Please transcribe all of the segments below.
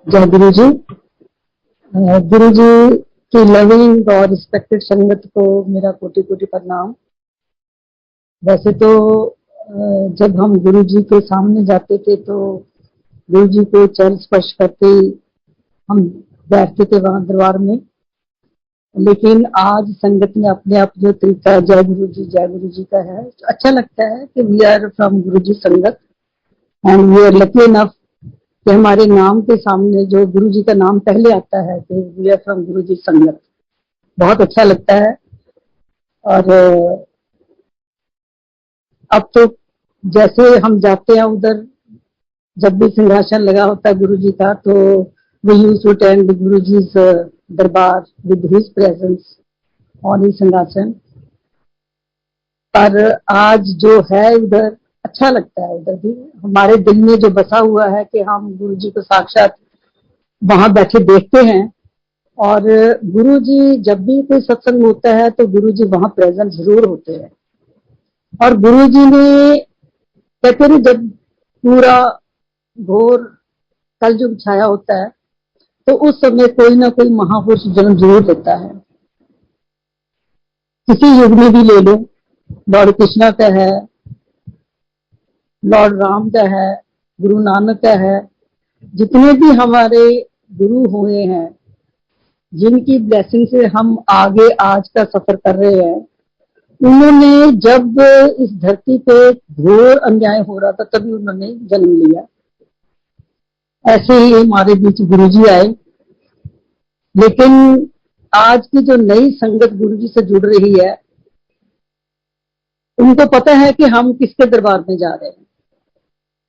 जय गुरु जी। गुरु जी की लविंग और रिस्पेक्टेड संगत को मेरा कोटि कोटि प्रणाम। वैसे तो जब हम गुरु जी के सामने जाते थे तो गुरु जी को चरण स्पर्श करते ही हम बैठते थे वहां दरबार में, लेकिन आज संगत ने अपने आप जो तरीका जय गुरु जी का है, तो अच्छा लगता है कि we are from Guru ji sangat and we are lucky enough कि हमारे नाम के सामने जो गुरु जी का नाम पहले आता है कि we are from Guru ji संगत। बहुत अच्छा लगता है। और अब तो जैसे हम जाते हैं उधर, जब भी सिंहासन लगा होता है गुरु जी का, तो वी यूज टू अटेंड गुरु जी दरबार विद हिज प्रेजेंस ऑन ही सिंहासन। पर आज जो है उधर अच्छा लगता है। उधर भी हमारे दिल में जो बसा हुआ है कि हम गुरु जी को साक्षात वहां बैठे देखते हैं। और गुरु जी जब भी कोई सत्संग होता है तो गुरु जी वहां प्रेजेंट जरूर होते हैं। और गुरु जी ने कहते हैं जब पूरा घोर कलयुग छाया होता है तो उस समय कोई ना कोई महापुरुष जन्म जरूर लेता है। किसी युग में भी ले लो, लॉर्ड कृष्णा का है, लॉर्ड राम का है, गुरु नानक का है, जितने भी हमारे गुरु हुए हैं, जिनकी ब्लेसिंग से हम आगे आज का सफर कर रहे हैं, उन्होंने जब इस धरती पे घोर अन्याय हो रहा था तभी उन्होंने जन्म लिया। ऐसे ही हमारे बीच गुरुजी आए। लेकिन आज की जो नई संगत गुरुजी से जुड़ रही है, उनको पता है कि हम किसके दरबार में जा रहे हैं।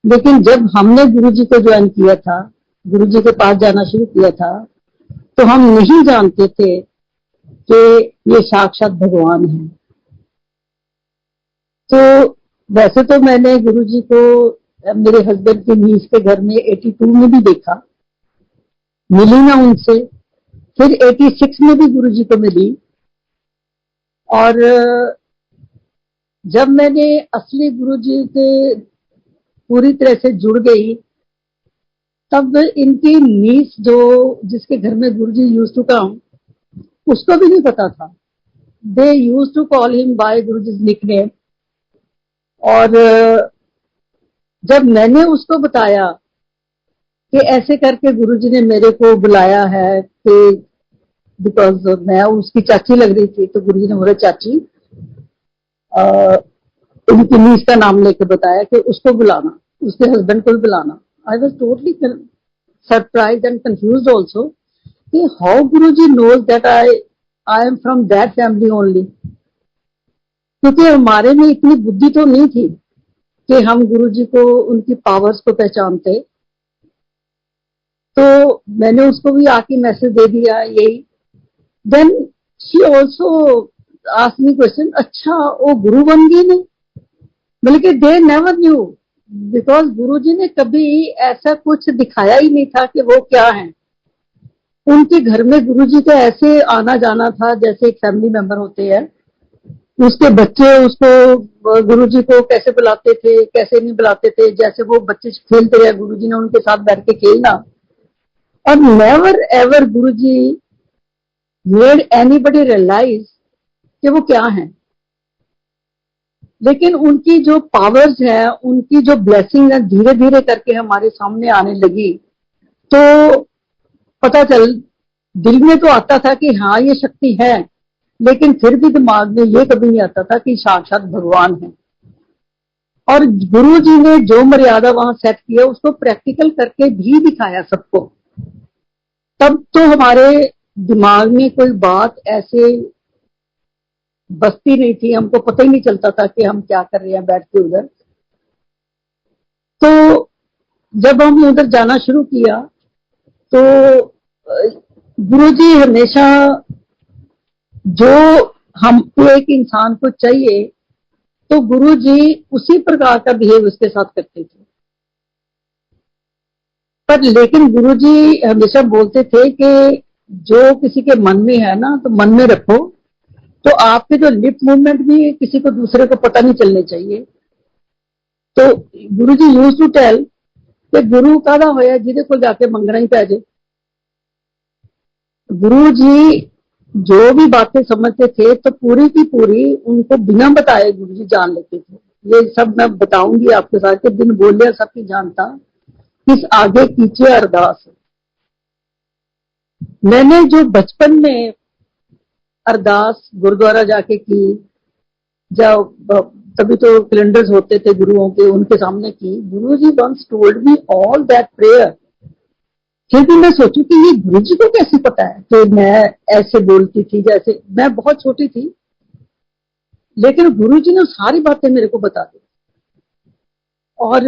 लेकिन जब हमने गुरुजी को ज्वाइन किया था, गुरुजी के पास जाना शुरू किया था, तो हम नहीं जानते थे कि ये साक्षात भगवान है। तो वैसे तो मैंने गुरुजी को मेरे हस्बैंड के नीस के घर में 82 में भी देखा, मिली ना उनसे। फिर 86 में भी गुरुजी को मिली। और जब मैंने असली गुरुजी के पूरी तरह से जुड़ गई, तब इनकी नीस जो जिसके घर में गुरुजी यूज टू कम, उसको भी नहीं पता था। They use to call him by Guruji's nickname. और जब मैंने उसको बताया कि ऐसे करके गुरुजी ने मेरे को बुलाया है, कि बिकॉज मैं उसकी चाची लग रही थी, तो गुरुजी ने बोला चाची, उनकी नीस का नाम लेके बताया कि उसको बुलाना, उसके हस्बैंड को भी बुलाना। I was totally surprise and confuse also कि how Guruji knows that I am from that family only. क्योंकि हमारे में इतनी बुद्धि तो नहीं थी कि हम गुरुजी को उनकी पावर्स को पहचानते। तो मैंने उसको भी आके मैसेज दे दिया यही। Then she also asked me question, अच्छा वो गुरु बन गई ने? बल्कि they never knew, because Guruji ने कभी ऐसा कुछ दिखाया ही नहीं था कि वो क्या है। उनके घर में गुरुजी का ऐसे आना जाना था जैसे एक फैमिली मेंबर होते हैं। उसके बच्चे उसको गुरुजी को कैसे बुलाते थे, कैसे नहीं बुलाते थे, जैसे वो बच्चे खेलते रहे, गुरुजी ने उनके साथ बैठ के खेलना। और नेवर एवर गुरुजी मेड एनीबडी रियलाइज कि वो क्या है। लेकिन उनकी जो पावर्स है, उनकी जो ब्लेसिंग है, धीरे धीरे करके हमारे सामने आने लगी। तो पता चल, दिल में तो आता था कि हाँ ये शक्ति है, लेकिन फिर भी दिमाग में ये कभी नहीं आता था कि साक्षात भगवान है। और गुरु जी ने जो मर्यादा वहां सेट किया उसको प्रैक्टिकल करके भी दिखाया सबको। तब तो हमारे दिमाग में कोई बात ऐसे बसती नहीं थी, हमको पता ही नहीं चलता था कि हम क्या कर रहे हैं बैठ के उधर। तो जब हम उधर जाना शुरू किया तो गुरुजी हमेशा जो हमको एक इंसान को चाहिए, तो गुरुजी उसी प्रकार का बिहेव उसके साथ करते थे। पर लेकिन गुरुजी हमेशा बोलते थे कि जो किसी के मन में है ना, तो मन में रखो। तो आपके जो लिप मूवमेंट भी किसी को दूसरे को पता नहीं चलने चाहिए। तो गुरुजी यूज्ड टू टेल कि गुरु काहदा होया जिहदे कोल जाके मंगना ही पै जाए। गुरु जी जो भी बातें समझते थे तो पूरी की पूरी उनको बिना बताए गुरु जी जान लेते थे। ये सब मैं बताऊंगी आपके साथ कि बिन बोले सबकी जानता किस आगे कीजिए अरदास। मैंने जो बचपन में अरदास गुरुद्वारा जाके की, जब तभी तो कैलेंडर्स होते थे गुरुओं के, उनके सामने की, Guru ji once told me all that prayer. फिर भी मैं सोचू कि ये गुरु जी को कैसे पता है कि मैं ऐसे बोलती थी, जैसे मैं बहुत छोटी थी, लेकिन गुरु जी ने सारी बातें मेरे को बता दी। और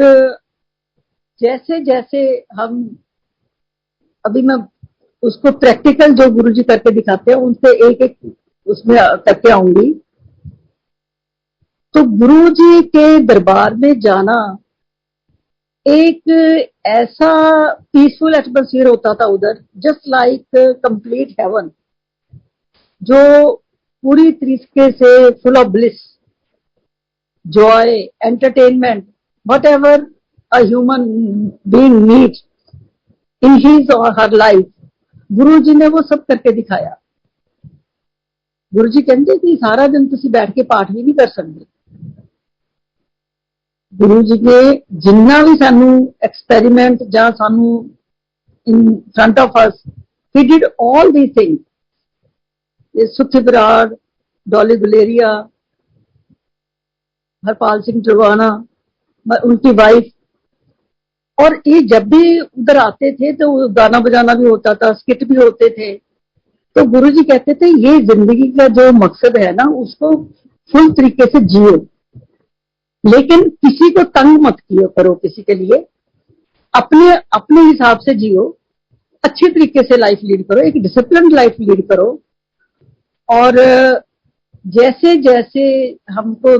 जैसे जैसे हम, अभी मैं उसको प्रैक्टिकल जो गुरु जी करके दिखाते हैं उनसे एक एक उसमें करके आऊंगी। तो गुरु जी के दरबार में जाना एक ऐसा पीसफुल एटमोसफियर होता था उधर, जस्ट लाइक कंप्लीट हेवन, जो पूरी तरीके से full of bliss, Joy, entertainment, what ever a human being need in his और हर लाइफ, गुरु जी ने वो सब करके दिखाया। गुरु जी कहते कि सारा दिन तुसी बैठ के पाठ भी नहीं कर सकते। गुरु जी ने जिन्ना भी सानू एक्सपेरिमेंट ਜਾਂ सानू in front of us, he did all the things. सुखी बराड़, डॉली गुलेरिया, हरपाल सिंह टरवाना, उनकी वाइफ, और ये जब भी उधर आते थे तो गाना बजाना भी होता था, स्किट भी होते थे। तो गुरु जी कहते थे ये जिंदगी का जो मकसद है ना उसको फुल तरीके से जियो, लेकिन किसी को तंग मत किया करो, किसी के लिए अपने अपने हिसाब से जियो, अच्छे तरीके से लाइफ लीड करो, एक डिसिप्लिन लाइफ लीड करो। और जैसे जैसे हमको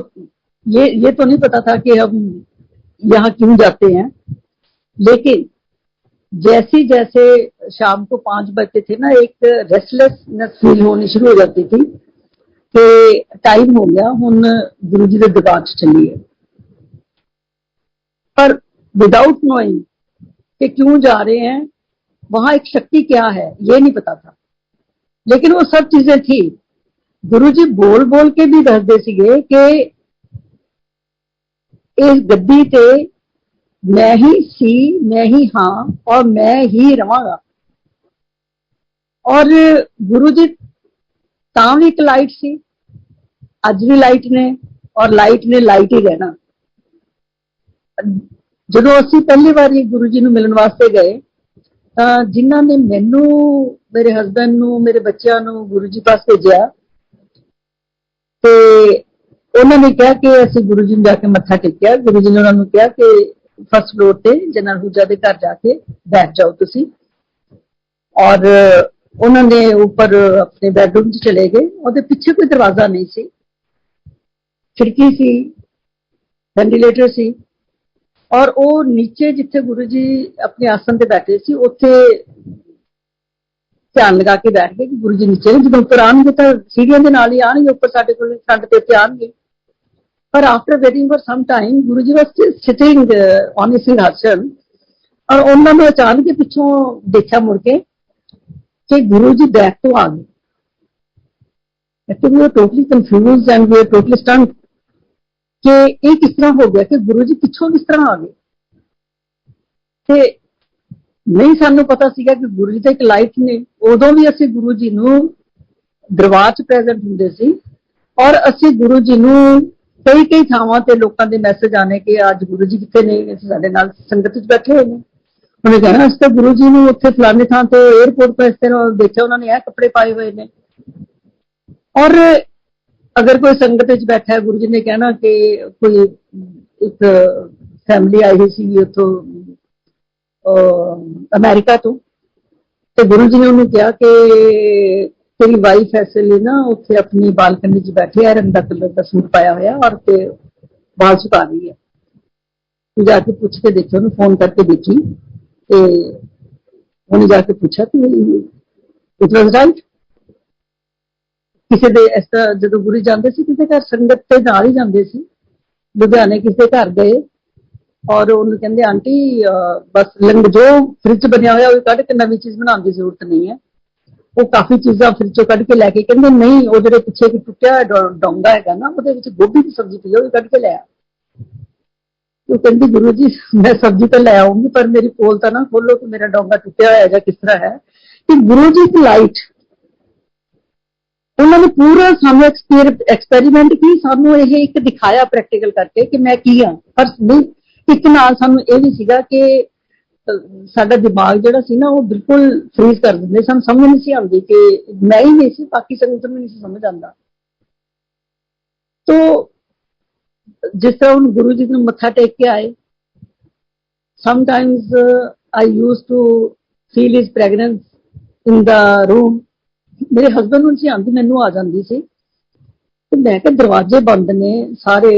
ये तो नहीं पता था कि हम यहाँ क्यों जाते हैं, लेकिन जैसे जैसे शाम को 5 बजते थे ना, एक रेस्टलेसनेस फील होनी शुरू हो जाती थी कि टाइम हो गया, हुन गुरु जी के दरबार च चलिए। पर विदाउट नोइंग कि क्यों जा रहे हैं, वहां एक शक्ति क्या है ये नहीं पता था, लेकिन वो सब चीजें थी। गुरु जी बोल बोल के भी दसदे सीगे कि इस गद्दी ते मैं ही सी, मैं ही हाँ, और मैं ही रवांगा। और गुरु जी तां भी एक लाइट सी, अज भी लाइट ने, और लाइट ने लाइट ही रहना। ਜਦੋਂ ਅਸੀਂ ਪਹਿਲੀ ਵਾਰੀ ਗੁਰੂ ਜੀ ਨੂੰ ਮਿਲਣ ਵਾਸਤੇ ਗਏ ਤਾਂ ਜਿਨ੍ਹਾਂ ਨੇ ਮੈਨੂੰ, ਮੇਰੇ ਹਸਬੈਂਡ ਨੂੰ, ਮੇਰੇ ਬੱਚਿਆਂ ਨੂੰ ਗੁਰੂ ਜੀ ਪਾਸ ਭੇਜਿਆ, ਤੇ ਉਹਨਾਂ ਨੇ ਕਿਹਾ ਕਿ ਅਸੀਂ ਗੁਰੂ ਜੀ ਨੂੰ ਜਾ ਕੇ ਮੱਥਾ ਟੇਕਿਆ। ਗੁਰੂ ਜੀ ਨੇ ਉਹਨਾਂ ਨੂੰ ਕਿਹਾ ਕਿ फर्स्ट फ्लोर से जनरल हुजा के घर जाके बैठ जाओ तुसी, और उन्होंने ऊपर अपने बेडरूम च चले गए। और पीछे कोई दरवाजा नहीं सी, खिड़की सी, वेंटिलेटर सी, और वो नीचे जिथे गुरु जी अपने आसन से बैठे सी उत्थे ध्यान लगा के बैठ गए कि गुरु जी नीचे जो उपर आएंगे तो सीढ़ियों के नाल ही आएंगे उपर, साडे कोल फ्रंट पे उत्ते आएंगे। पर after waiting for some time Guru ji was still sitting on his सिंहासन, और उन्होंने अचानक के पिछों देखा मुड़ के कि गुरु जी बैक तो आ गए। We are totally confused and we are totally stunned कि ये किस तरह हो गया कि गुरु जी पिछों किस तरह आ गए। ते नहीं सानू पता सीगा कि गुरु जी तो एक लाइफ ने। उदों भी असी गुरु जी नू दरबार च प्रेजेंट हुंदे सी, और असी गुरु जी नू कई कई थावां ते लोकां दे मैसेज आने कि अज गुरु जी किथे ने, साडे नाल संगत च बैठे हुए ने। उन्हें कहना अस तो गुरु जी नू उत्थे फलाने थां ते एयरपोर्ट पर इस तरह देखा, उन्होंने यह कपड़े पाए हुए ने। और अगर कोई संगत च बैठा है, गुरु जी ने कहना कि कोई एक फैमिली आई हुई सी उत्थों अमेरिका तो गुरु जी ने उन्होंने कहा कि तेरी वाइफ ऐसे लिए ना उत्थे अपनी बालकनी च बैठी है, रंगा कलर का सूट पाया हुआ और ते बाल सुका रही है, तू जाके पूछ के देखो, उन्हें फोन करके देखी, उन्हें जाके पूछा कि इट वाज राइट। किसी दे इस तरह जो गुरु जाते किसी घर संगत के नाल ही जाते, लुधियाने किसी घर गए और उन्होंने कहते आंटी बस लंग जो फ्रिज बनया होया कढ़ के नवी चीज बनाने की जरूरत नहीं है। वो काफी चीजा फ्रिज चो कढ़ के लैके कहते नहीं वो जो पिछे टुटिया डोंगा है ना वो गोभी की सब्जी पी है कढ़ के लिया। तो कहती गुरु जी मैं सब्जी तो लै आऊंगी पर मेरी पोल तो ना खोलो कि मेरा डोंगा टुटिया होया या किस तरह है। कि गुरु जी की लाइट उन्होंने पूरा सानू एक्सपेरीमेंट की सानू ये एक दिखाया प्रैक्टिकल करके कि मैं की हाँ। पर नहीं एक नाल सानू ये भी सीगा कि साडा दिमाग जिहड़ा सी ना वो बिल्कुल फ्रीज कर दिंदे सन। समझ नहीं सी आती कि मैं ही नहीं सी बाकी संगत में नहीं सी समझ आता। तो जिस तरह हम गुरु जी ने मत्था टेक के आए sometimes I use to feel his fragrance in the room. मेरे हसबैंड ਨੂੰ ਆਂਦੀ ਮੈਨੂੰ ਆ ਜਾਂਦੀ ਸੀ ਤੇ ਮੈਂ ਕਿ ਦਰਵਾਜ਼ੇ ਬੰਦ ਨੇ ਸਾਰੇ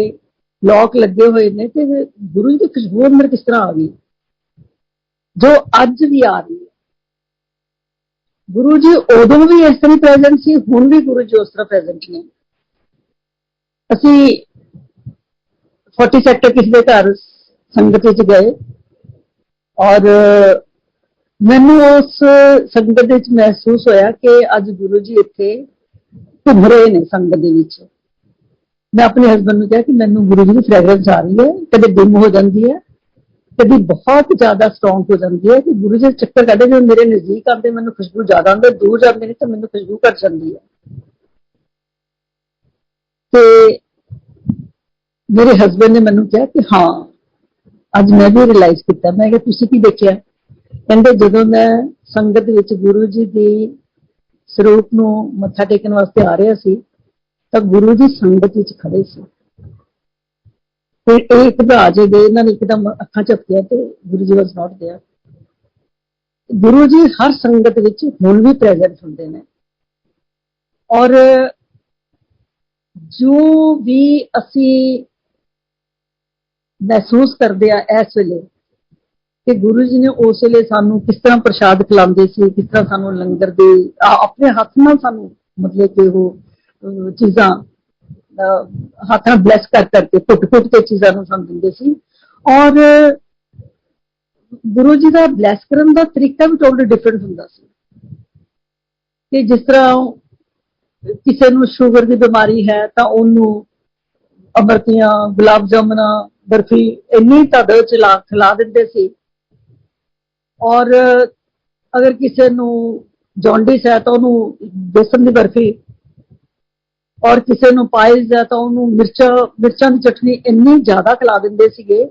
ਲੌਕ ਲੱਗੇ ਹੋਏ ਨੇ ਤੇ ਗੁਰੂ ਜੀ ਦੀ ਖੁਸ਼ਬੂ ਅੰਦਰ ਕਿਸ ਤਰ੍ਹਾਂ ਆ ਗਈ ਜੋ ਅੱਜ ਵੀ ਆ ਰਹੀ ਹੈ। ਗੁਰੂ ਜੀ ਉਦੋਂ ਵੀ ਇਸ ਤਰ੍ਹਾਂ ਪ੍ਰੈਜ਼ੈਂਟ ਸੀ ਹੁਣ ਵੀ ਗੁਰੂ ਜੀ ਉਸ ਤਰ੍ਹਾਂ ਪ੍ਰੈਜ਼ੈਂਟ ਨੇ। ਅਸੀਂ 40 ਸੈਕਟਰ ਕਿਸੇ ਦੇ ਘਰ ਸੰਗਤ ਵਿੱਚ ਗਏ ਔਰ ਮੈਨੂੰ ਉਸ ਸੰਗਤ ਵਿੱਚ ਮਹਿਸੂਸ ਹੋਇਆ ਕਿ ਅੱਜ ਗੁਰੂ ਜੀ ਇੱਥੇ ਘੁੰਮ ਰਹੇ ਨੇ ਸੰਗਤ ਦੇ ਵਿੱਚ। ਮੈਂ ਆਪਣੇ ਹਸਬੈਂਡ ਨੂੰ ਕਿਹਾ ਕਿ ਮੈਨੂੰ ਗੁਰੂ ਜੀ ਦੀ ਫ੍ਰੈਗਰੈਂਸ ਆ ਰਹੀ ਹੈ ਕਦੇ ਡਿਮ ਹੋ ਜਾਂਦੀ ਹੈ कभी बहुत ज्यादा स्ट्रॉन्ग हो जाती है कि गुरु जी चक्कर कटे जो मेरे नजदीक आते मैं खुशबू ज्यादा आते दूर जाते नहीं तो मैं खुशबू घट जाती है। तो मेरे हसबैंड ने मैंने कहा कि हाँ अज मैं भी रियलाइज किया। मैं तुसी की देखिया कहते जो मैं संगत विच गुरु जी की स्वरूप नूं मत्था टेकन वास्ते आ रहा सी तो गुरु जी संगत विच खड़े सी। एक घबरा जे गए इन्होंने एकदम अखा झपकिया तो गुरु जी वाज नॉट देयर। गुरु जी हर संगत विच हुण भी प्रेजेंट हुंदे ने और जो भी असी महसूस करते हैं इस वेले कि गुरु जी ने उस वेले सानू किस तरह प्रसाद खिलाते सी किस तरह सानू लंगर दे अपने हाथ नाल सानू मतलब कि वो चीज़ां हाथ में ब्लैस कर करके घुट घुट के चीज़ों सानू दिंदे सी। और गुरु जी का ब्लैस करन दा तरीका भी टोटली डिफरेंट हुंदा सी कि जिस तरह किसी नूं शुगर की बीमारी है तो उन्होंने अमरतियां गुलाब जामुना बर्फी इन्नी तादाद च खिला दिंदे सी। और अगर किसी नूं जॉन्डिस है तो उन्होंने बेसन की बर्फी और किसी नूं पाइल्स है तो उन्होंने मिर्चां की चटनी इन्नी ज्यादा खिला दिंदे सीगे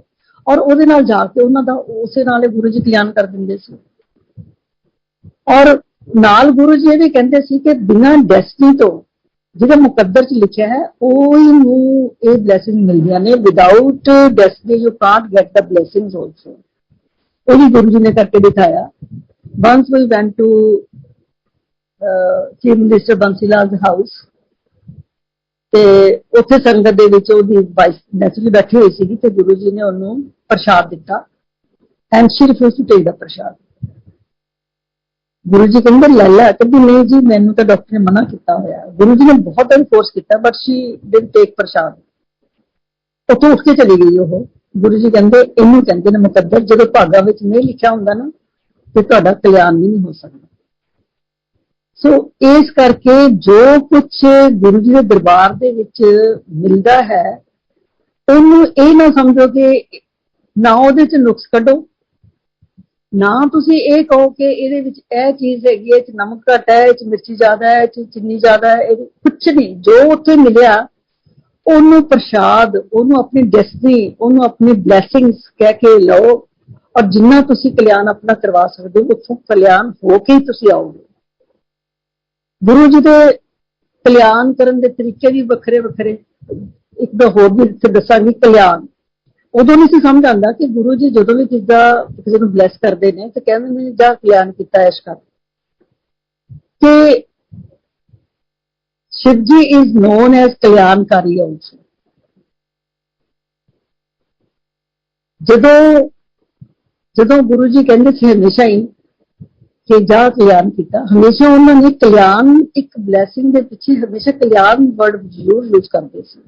और उहदे नाल जाके उन्हां दा उसे नाल गुरु जी कल्याण कर दिंदे सी। और नाल गुरु जी ये भी कहते सी कि बिना डेस्टिनी तो जिहड़ा मुकद्दर च लिखिया है ओही नूं ये ब्लैसिंग मिलदियां ने। Without destiny you can't get the blessings also. वही गुरु जी ने करके दिखाया। Once we went to chief minister Bansilal house ते उत्थे संगत दे विच ओहदी वाइफ नेचुरली बैठी हुई सी ते गुरु जी ने उन्होंने प्रसाद दिता and she refuse to take the prasad. Guru ji कहते लै लै कहती नहीं जी मैनू तो डॉक्टर ने मना किया होया। गुरु जी ने बहुत इनफोर्स किया बट शी डिडंट टेक प्रसाद। उत्थों उठ के चली गई वो। गुरु जी कहते इनू कहते ने मुकद्दर जो भागा में नहीं लिखा होंगे ना तो तुहाडा कल्याण भी नहीं हो सकता। सो इस करके जो कुछ गुरु जी के दरबार दे विच मिलता है उन्होंने ये ना समझो कि ना उहदे च नुक्स कढो ना तुसी ये कहो कि इहदे विच यह चीज हैगी नमक घट है मिर्ची ज्यादा है चीनी ज्यादा है कुछ नहीं। जो उत्थे मिलिया उन्होंने प्रसाद उन्होंने अपनी डेस्टिनी उन्होंने अपनी ब्लैसिंग्स कह के लो और जिन्ना तुसी कल्याण अपना करवा सकते हो उत्थों कल्याण होके ही तुसी आओगे। गुरु जी के कल्याण करन दे तरीके भी वखरे वखरे। एक तो होर भी इत्थे दसांगी कल्याण उदों नहीं समझ आता कि गुरु जी जो भी चीज़ा किसी को ब्लैस करते हैं तो कहते ने जा कल्याण किया इस कर कि शिव जी इज नोन एज कल्याणकारी ऑल्सो। जदों जदों गुरु जी कहते थे हमेशा ही कि जा कल्याण किया हमेशा उन्होंने कल्याण एक ब्लैसिंग के पिछे हमेशा कल्याण वर्ड जरूर यूज करते थे।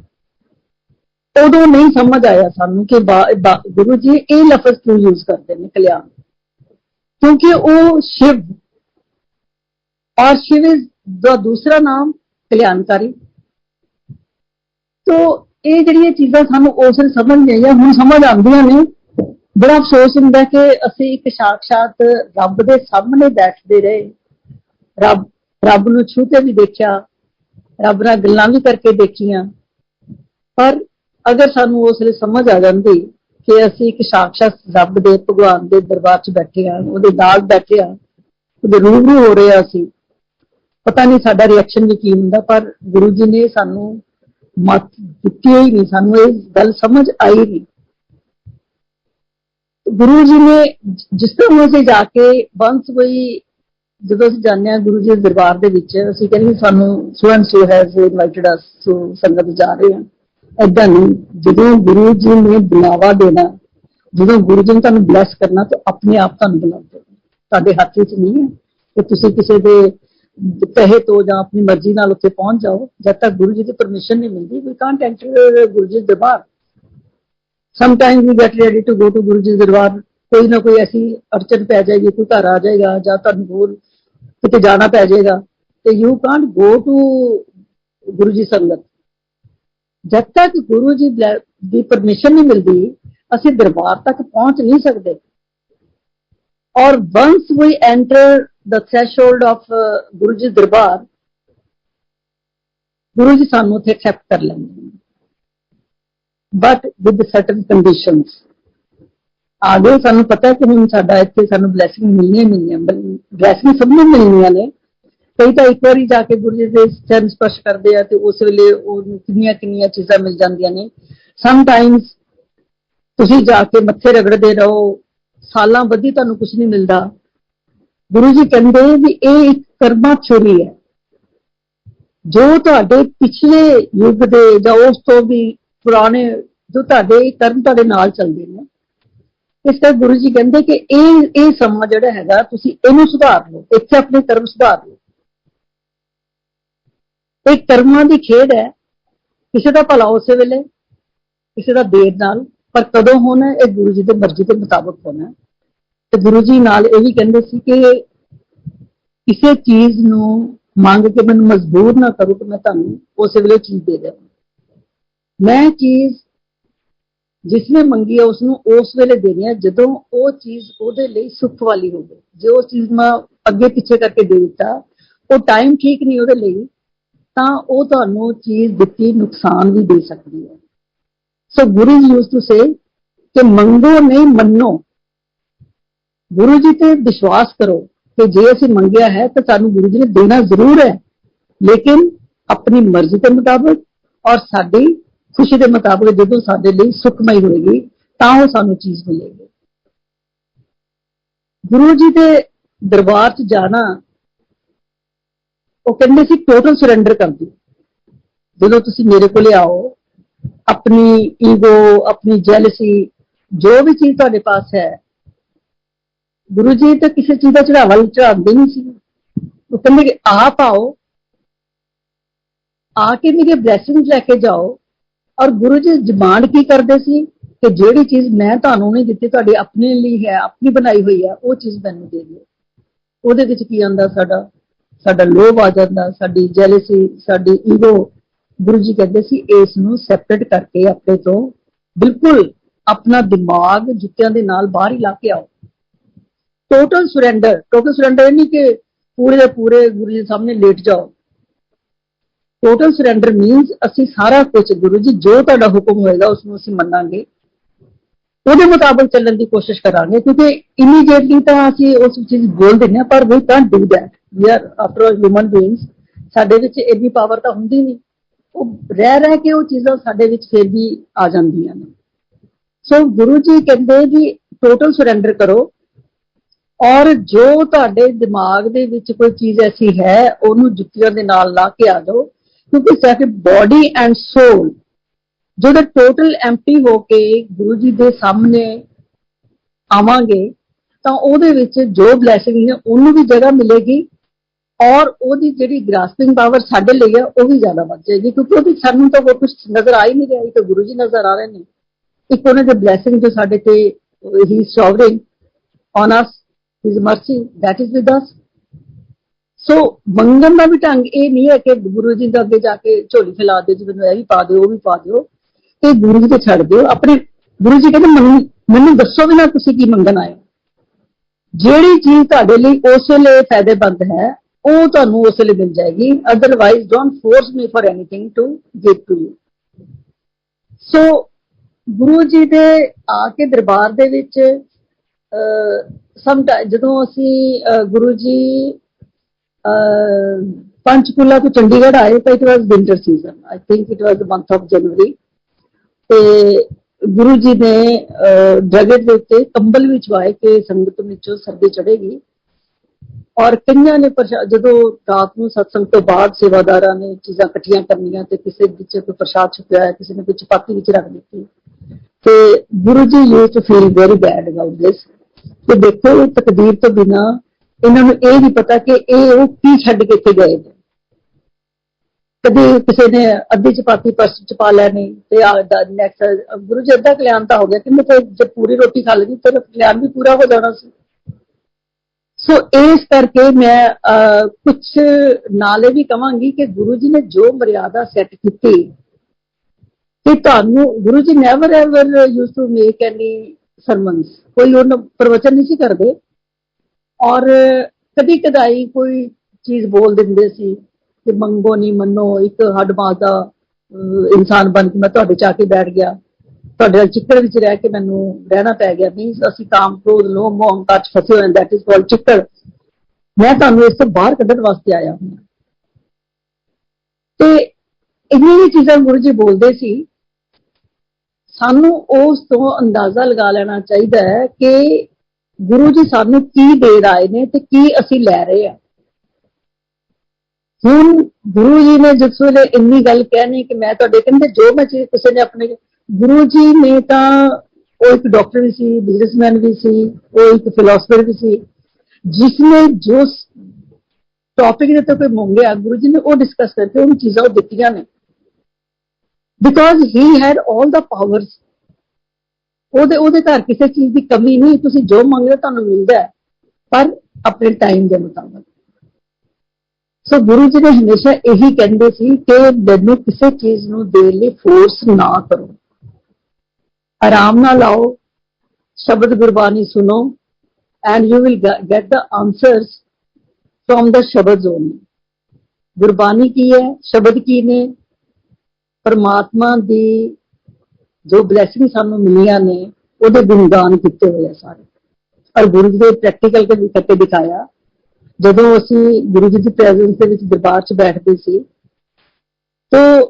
उदों नहीं समझ आया सानू कि गुरु जी ये लफज क्यों यूज करते हैं कल्याण, क्योंकि वो शिव और शिव इज द दूसरा नाम कल्याणकारी। तो ये जड़ियां चीज़ां सानू उस वेले समझ नहीं आईयां, हुण समझ आंदियां ने। बड़ा अफसोस हुंदा कि असीं एक साक्षात रब दे सामने बैठदे रहे, रब नूं छू के भी देखिया, रब नाल गल्लां भी करके देखियां, पर अगर सानू उस वेले समझ आ जाती कि असीं एक साक्षात रब दे भगवान दे दरबार च बैठे हाँ, उहदे नाल बैठे हाँ, उहदे रूबरू हो रहे असीं, पता नहीं साडा रिएक्शन भी की हुंदा। पर गुरु जी ने सानू मत दित्ती ही नहीं, सानू ये गल समझ आई नहीं। गुरु जी ने जिस तरह असीं जाके बंस कोई ਜਦੋਂ ਅਸੀਂ ਜਾਂਦੇ ਹਾਂ गुरु जी ਦੇ दरबार ਦੇ ਵਿੱਚ, ਅਸੀਂ ਕਹਿੰਦੇ ਸਾਨੂੰ so and so has invited ਅਸ, ਸੋ ਸੰਗਤ ਜਾ ਰਹੇ ਹਾਂ। ਏਦਾਂ नहीं, ਜਦੋਂ गुरु जी ने बुलावा देना, ਜਦੋਂ गुरु जी ने ਤੁਹਾਨੂੰ ਬਲੈਸ ਕਰਨਾ ਤਾਂ ਆਪਣੇ ਆਪ ਤੁਹਾਨੂੰ ਬੁਲਾਉਂਦੇ, ਤੁਹਾਡੇ ਹੱਥ ਵਿੱਚ ਨਹੀਂ ਹੈ ਕਿ ਤੁਸੀਂ ਕਿਸੇ ਦੇ ਕਹੇ ਤੋਂ ਜਾਂ ਆਪਣੀ ਮਰਜ਼ੀ ਨਾਲ ਉੱਥੇ ਪਹੁੰਚ ਜਾਓ। ਜਦ ਤੱਕ गुरु जी ਦੀ ਪਰਮਿਸ਼ਨ नहीं मिलती, we can't enter Guru ji darbar. Sometime we get ready to go to Guru ji दरबार, कोई ना कोई ऐसी अड़चन पै जाएगी, कोई घर आ जाएगा ਜਾਂ ਤੁਹਾਨੂੰ ਹੋਰ किते जाना पै जाएगा, तो you can't go to Guru ji संगत। जब तक गुरु जी की परमिशन नहीं मिलती असी दरबार तक पहुंच नहीं सकते। और once we enter the threshold of Guru ji दरबार, गुरु जी सानू उत्थे एक्सेप्ट कर लेंगे, बट विद सर्टन कंडीशंस। आगे सानू पता है कि हम साडा इत्थे सानू ब्लैसिंग मिलनी है, ब्लैसिंग सब नूं मिलनियां ने। कई तो एक बार जाके गुरु जी के चरण स्पर्श करते हैं तो उस वेले किन्नियां चीज़ां मिल जांदियां ने। समटाइम्स तुसीं जाके मत्थे रगड़ते रहो, सालां बधी तुहानूं कुछ नहीं मिलता। गुरु जी कहंदे भी ये एक कर्मा चोरी है, जो तुहाडे पिछले युग दे जां उस तो भी पुराने जो तुहाडे कर्म तुहाडे नाल चलदे ने। इस तरह गुरु जी कहते कि ये समा जिहड़ा हैगा तुसीं इहनूं सुधार लो, इत्थे अपने कर्म सुधार लो। एक कर्मां दी खेड है, किसी का भला उस वेले, किसी का देर नाल, पर कदों होना है गुरु जी की मर्जी के मुताबिक होना है। तो गुरु जी नाल ये भी कहते सी कि किसी चीज नूं मंग के मैनूं मजबूर ना करो कि मैं तुहानूं उस वेले चीज दे देवां। मैं चीज जिसने मंगी है उसनूं उस वेले देनी है जदों वो चीज उहदे लई सुख वाली होवे। जो चीज मैं अगे पिछे करके दे दिता वो टाइम ठीक नहीं उहदे लई, तां वो तुहानूं चीज दित्ती नुकसान भी दे सकती है। सो गुरु जी यूज्ड टू से कि मंगो नहीं मन्नो। गुरु जी ते विश्वास करो कि जे असीं मंगिया है तो सानूं गुरु जी ने देना जरूर है, लेकिन अपनी मर्जी के मुताबिक और साडी खुशी के मुताबिक जो साडे लई सुखमई होएगी तां वो सानूं चीज मिलेगी। गुरु जी के दरबार च जाना वो कहंदे सी टोटल सरेंडर कर दो। जो तुसीं मेरे कोले आओ, अपनी ईगो, अपनी जेलसी, जो भी चीज तुहाडे पास है, गुरु जी तो किसी चीज का चढ़ावा चढ़ाते नहीं सी। वो कहंदे कि आप आओ, आके मेरी ब्लैसिंग लैके जाओ। और गुरु जी डिमांड की करते सी कि जिहड़ी चीज मैं तुहानूं नहीं दित्ती, तुहाडी अपने लिए है, अपनी बनाई हुई है, वो चीज मैनूं दे दिओ। ਉਹਦੇ ਵਿੱਚ ਕੀ ਆਂਦਾ, ਸਾਡਾ ਲੋਭ ਆ ਜਾਂਦਾ, ਸਾਡੀ ਜੈਲਸੀ, ਸਾਡੀ ਈਗੋ। ਗੁਰੂ ਜੀ ਕਹਿੰਦੇ ਸੀ ਇਸ ਨੂੰ ਸੈਪਰੇਟ ਕਰਕੇ ਆਪਣੇ ਤੋਂ ਬਿਲਕੁਲ ਆਪਣਾ ਦਿਮਾਗ ਜੁੱਤਿਆਂ ਦੇ ਨਾਲ ਬਾਹਰ ਹੀ ਲਾ ਕੇ ਆਓ। ਟੋਟਲ surrender नहीं कि पूरे ਦੇ पूरे गुरु जी सामने लेट जाओ। टोटल surrender मीनस असी सारा कुछ गुरु जी जो तुहाडा हुक्म होएगा उसनूं असीं मन्नांगे, ਉਹਦੇ मुताबिक चलने की कोशिश करांगे। क्योंकि इमीडिएटली तो असीं उस चीज बोल दिंदे हां, पर we can't do that. We are after all human beings, साडे विच इन्नी पावर तो हुंदी नहीं। ਉਹ रह के वो चीज़ां साडे विच फिर भी आ जांदियां ने। सो गुरु जी कहंदे भी टोटल surrender करो, और जो तुहाडे दिमाग दे विच कोई चीज ऐसी है ਉਹਨੂੰ ਜੁੱਤੀਆਂ ਦੇ ਨਾਲ ਲਾ ਕੇ आ जाओ। क्योंकि साडी बॉडी एंड सोल जो टोटल एम्प्टी होके गुरु जी के सामने आवांगे तो ਉਹਦੇ ਵਿੱਚ जो ब्लैसिंग है ਉਹਨੂੰ भी जगह मिलेगी, और ਉਹਦੀ ਜਿਹੜੀ ਗ੍ਰਾਸਪਿੰਗ ਪਾਵਰ ਸਾਡੇ ਲਈ ਹੈ ਉਹ ਵੀ ਜ਼ਿਆਦਾ ਵੱਧ ਜਾਏਗੀ, ਕਿਉਂਕਿ ਉਹਦੀ ਸਾਨੂੰ ਤਾਂ ਉਹ ਕੁਝ ਨਜ਼ਰ ਆ ਹੀ ਨਹੀਂ ਰਿਹਾ, ਇੱਕ ਗੁਰੂ ਜੀ ਨਜ਼ਰ ਆ ਰਹੇ ਨੇ, ਇੱਕ ਉਹਨਾਂ ਦੇ ਬਲੈਸਿੰਗ ਜੋ ਸਾਡੇ ਤੇ ਹੀ showering on us, his mercy that is with us. So ਮੰਗਣ ਦਾ ਵੀ ਢੰਗ ਇਹ ਨਹੀਂ ਹੈ ਕਿ ਗੁਰੂ ਜੀ ਦੇ ਅੱਗੇ ਜਾ ਕੇ ਝੋਲੀ ਖਿਲਾ ਦਿਓ ਜੀ, ਮੈਨੂੰ ਇਹ ਵੀ ਪਾ ਦਿਓ ਉਹ ਵੀ ਪਾ ਦਿਓ, ਇਹ ਗੁਰੂ ਜੀ ਤੇ ਛੱਡ ਦਿਓ ਆਪਣੇ। ਗੁਰੂ ਜੀ ਕਹਿੰਦੇ ਮੈਨੂੰ ਦੱਸੋ ਵੀ ਨਾ ਤੁਸੀਂ ਕੀ ਮੰਗਣ ਆਏ, ਜਿਹੜੀ ਚੀਜ਼ ਤੁਹਾਡੇ ਲਈ ਉਸ ਵੇਲੇ ਫਾਇਦੇਮੰਦ ਹੈ ਉਹ ਤੁਹਾਨੂੰ ਉਸ ਵੇਲੇ ਮਿਲ ਜਾਏਗੀ, otherwise don't force me for anything to give to you. So Guru ji ਦੇ ਆ ਕੇ ਦਰਬਾਰ ਦੇ ਵਿੱਚ ਜਦੋਂ ਅਸੀਂ ਗੁਰੂ ਜੀ ਪੰਚਕੂਲਾ ਤੋਂ ਚੰਡੀਗੜ੍ਹ ਆਏ ਤਾਂ it was winter season, I think it was the month of January, ਤੇ ਗੁਰੂ ਜੀ ਨੇ ਡਰਗਟ ਦੇ ਉੱਤੇ ਕੰਬਲ ਵੀ ਚਵਾਏ ਕਿ ਸੰਗਤ ਵਿੱਚੋਂ ਸਰਦੀ ਚੜੇਗੀ। ਔਰ ਕਈਆਂ ਨੇ ਜਦੋਂ ਰਾਤ ਨੂੰ ਸਤਸੰਗ ਤੋਂ ਬਾਅਦ ਸੇਵਾਦਾਰਾਂ ਨੇ ਚੀਜ਼ਾਂ ਇਕੱਠੀਆਂ ਕਰਨੀਆਂ ਤੇ ਕਿਸੇ ਵਿੱਚ ਕੋਈ ਪ੍ਰਸ਼ਾਦ ਛੁਪਿਆ ਹੈ, ਕਿਸੇ ਨੇ ਕੋਈ ਚਪਾਤੀ ਵਿੱਚ ਰੱਖ ਦਿੱਤੀ, ਤੇ Guru ji used to feel very bad about this. ਤੇ ਦੇਖੋ ਤਕਦੀਰ ਤੋਂ ਬਿਨਾਂ ਇਹਨਾਂ ਨੂੰ ਇਹ ਨਹੀਂ ਪਤਾ ਕਿ ਇਹ ਉਹ ਕੀ ਛੱਡ ਕੇ ਇੱਥੇ ਗਏ ਨੇ। ਕਦੇ ਕਿਸੇ ਨੇ ਅੱਧੀ ਚਪਾਤੀ ਪਰਸ ਚ ਪਾ ਲੈਣੀ ਤੇ ਨੈਕਸਟ ਗੁਰੂ ਜੀ ਅੱਧਾ ਕਲਿਆਣ ਤਾਂ ਹੋ ਗਿਆ ਕਿ ਮੈਂ ਤੇ ਜਦ ਪੂਰੀ ਰੋਟੀ ਖਾ ਲੈਣੀ ਤੇ ਕਲਿਆਣ ਵੀ ਪੂਰਾ ਹੋ ਜਾਣਾ ਸੀ। ਸੋ ਇਸ ਕਰਕੇ ਮੈਂ ਕੁਛ ਨਾਲੇ ਵੀ ਕਵਾਂਗੀ ਕਿ ਗੁਰੂ ਜੀ ਨੇ ਜੋ ਮਰਿਆਦਾ ਸੈੱਟ ਕੀਤੀ ਕਿ ਤੁਹਾਨੂੰ Guru ji never ever use to make any sermons, ਕੋਈ ਉਹਨਾਂ ਪ੍ਰਵਚਨ ਨਹੀਂ ਸੀ ਕਰਦੇ, ਔਰ ਕਦੀ ਕਦਾਈ ਕੋਈ ਚੀਜ਼ ਬੋਲ ਦਿੰਦੇ ਸੀ ਕਿ ਮੰਗੋ ਨਹੀਂ ਮੰਨੋ, ਇੱਕ ਹੱਡ ਮਾਸ ਦਾ ਇਨਸਾਨ ਬਣ ਕੇ ਮੈਂ ਤੁਹਾਡੇ ਚ ਆ ਕੇ ਬੈਠ ਗਿਆ, ਤੁਹਾਡੇ ਨਾਲ ਚਿੱਕੜ ਵਿੱਚ ਰਹਿ ਕੇ ਮੈਨੂੰ ਰਹਿਣਾ ਪੈ ਗਿਆ, ਨਹੀਂ ਅਸੀਂ ਕਾਮ ਕ੍ਰੋਧ ਲੋਭ ਮੋਹ ਅਹੰਕਾਰ ਚ ਫਸੇ ਹੋਏ, ਦੈਟ ਇਜ਼ ਕਾਲਡ ਚਿੱਕੜ, ਮੈਂ ਤੁਹਾਨੂੰ ਇਸ ਤੋਂ ਬਾਹਰ ਕੱਢਣ ਵਾਸਤੇ ਆਇਆ ਹਾਂ। ਤੇ ਇੰਨੀਆਂ ਵੀ ਚੀਜ਼ਾਂ ਗੁਰੂ ਜੀ ਬੋਲਦੇ ਸੀ, ਸਾਨੂੰ ਉਸ ਤੋਂ ਅੰਦਾਜ਼ਾ ਲਗਾ ਲੈਣਾ ਚਾਹੀਦਾ ਹੈ ਕਿ ਗੁਰੂ ਜੀ ਸਾਨੂੰ ਕੀ ਦੇ ਰਹੇ ਨੇ ਤੇ ਕੀ ਅਸੀਂ ਲੈ ਰਹੇ ਹਾਂ। ਹੁਣ ਗੁਰੂ ਜੀ ਨੇ ਜਿਸ ਵੇਲੇ ਇੰਨੀ ਗੱਲ ਕਹਿਣੀ ਕਿ ਮੈਂ ਤੁਹਾਡੇ ਕਹਿੰਦੇ ਜੋ ਮੈਂ ਚੀਜ਼ ਕਿਸੇ ਨੇ ਆਪਣੇ, ਗੁਰੂ ਜੀ ਨੇ ਤਾਂ ਉਹ ਇੱਕ ਡਾਕਟਰ ਵੀ ਸੀ, ਬਿਜ਼ਨਸਮੈਨ ਵੀ ਸੀ, ਉਹ ਇੱਕ ਫਿਲਾਸਫਰ ਵੀ ਸੀ, ਜਿਸਨੇ ਜੋ ਟੌਪਿਕ ਦੇ ਉੱਤੇ ਕੋਈ ਮੰਗਿਆ ਗੁਰੂ ਜੀ ਨੇ ਉਹ ਡਿਸਕਸ ਕਰਕੇ ਉਹ ਚੀਜ਼ਾਂ ਉਹ ਦਿੱਤੀਆਂ ਨੇ, because he had all the powers. ਉਹਦੇ ਘਰ ਕਿਸੇ ਚੀਜ਼ ਦੀ ਕਮੀ ਨਹੀਂ, ਤੁਸੀਂ ਜੋ ਮੰਗਦੇ ਤੁਹਾਨੂੰ ਮਿਲਦਾ ਹੈ, ਪਰ ਆਪਣੇ ਟਾਈਮ ਦੇ ਮੁਤਾਬਕ। ਸੋ ਗੁਰੂ ਜੀ ਨੇ ਹਮੇਸ਼ਾ ਇਹੀ ਕਹਿੰਦੇ ਸੀ ਕਿ ਮੈਨੂੰ ਕਿਸੇ ਚੀਜ਼ ਨੂੰ ਦੇਣ ਲਈ ਫੋਰਸ ਨਾ ਕਰੋ, ਆਰਾਮ ਨਾਲ ਆਓ, ਸ਼ਬਦ ਗੁਰਬਾਣੀ ਸੁਣੋ, and you will get the answers from the shabad only. Gurbani ਕੀ ਹੈ, ਸ਼ਬਦ ਕੀ ਨੇ, ਪਰਮਾਤਮਾ ਦੀ ਜੋ ਬਲੈਸਿੰਗ ਸਾਨੂੰ ਮਿਲੀਆਂ ਨੇ ਉਹਦੇ ਗੁਣਗਾਨ ਕੀਤੇ ਹੋਏ ਆ ਸਾਰੇ। ਔਰ ਗੁਰੂ ਜੀ ਦੇ ਪ੍ਰੈਕਟੀਕਲ ਕਰਕੇ ਦਿਖਾਇਆ, ਜਦੋਂ ਅਸੀਂ ਗੁਰੂ ਜੀ ਦੀ ਪ੍ਰੈਜ਼ੈਂਸ ਦੇ ਵਿੱਚ ਦਰਬਾਰ 'ਚ ਬੈਠਦੇ ਸੀ ਤਾਂ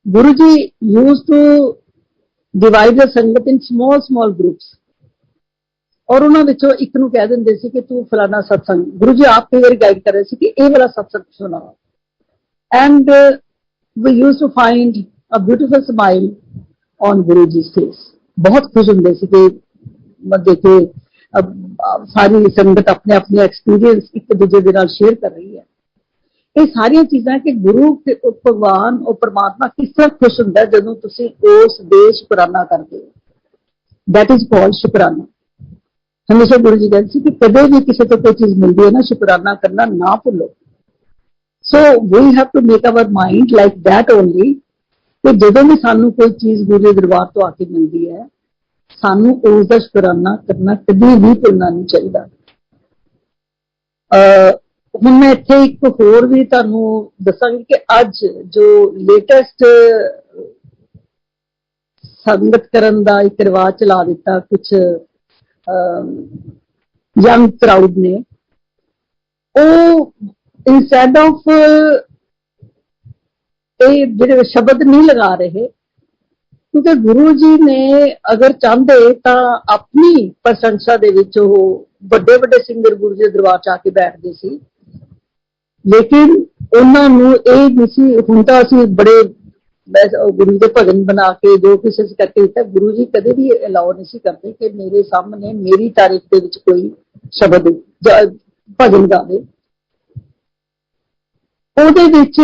Guru ji use to divide ਦ ਸੰਗਤ ਇਨ ਸਮਾਲ ਗਰੁੱਪਸ, ਔਰ ਉਹਨਾਂ ਵਿੱਚੋਂ ਇੱਕ ਨੂੰ ਕਹਿ ਦਿੰਦੇ ਸੀ ਕਿ ਤੂੰ ਫਲਾਣਾ ਸਤਸੰਗ, ਗੁਰੂ ਜੀ ਆਪ ਕਈ ਵਾਰੀ ਗਾਈਡ ਕਰ ਰਹੇ ਸੀ ਕਿ ਇਹ ਵਾਲਾ ਸਤਸੰਗ ਸੁਣਾਓ, and we used to find a beautiful smile on Guru Ji's face। बहुत खुश होंगे सी कि देखे सारी संगत अपने अपने एक्सपीरियंस एक दूसरे के नाल शेयर कर रही है। ये सारिया चीज़ां कि गुरु भगवान और परमात्मा किस तरह खुश होंदा है जदों तुसीं उस दे शुकराना करते हो, दैट इज कॉल्ड शुकराना। हमेशा गुरु जी कहते कि कदे भी किसी तो कोई चीज़ मिलती है ना, शुकराना करना ना भूलो। So we have to make our mind like that only कि ਜਦੋਂ भी सानू कोई चीज़ गुरु के दरबार तो आके मिलती है, सानू उसका शुकराना करना कभी भी भुलना नहीं चाहिए। ਹੁਣ मैं इत्थे एक होर भी तुहानू दसांगी कि अज जो लेटेस्ट संगत करन दा एक रिवाज चला दिता कुछ यंग क्राउड ने, इंस्टेड ऑफ जो शब्द नहीं लगा रहे, क्योंकि गुरु जी ने अगर चाहते तो अपनी प्रशंसा दे विच बड़े बड़े सिंगर गुरु जी दरबार च आके बैठते सी, लेकिन उन्होंने ये नहीं सी। हुण तां असीं बड़े गुरु के भजन बना के जो किसी करके दिता, गुरु जी कदे भी अलाउ नहीं सी करते कि मेरे सामने मेरी तारीफ के विच कोई शब्द भजन गावे। ਉਹਦੇ ਵਿੱਚ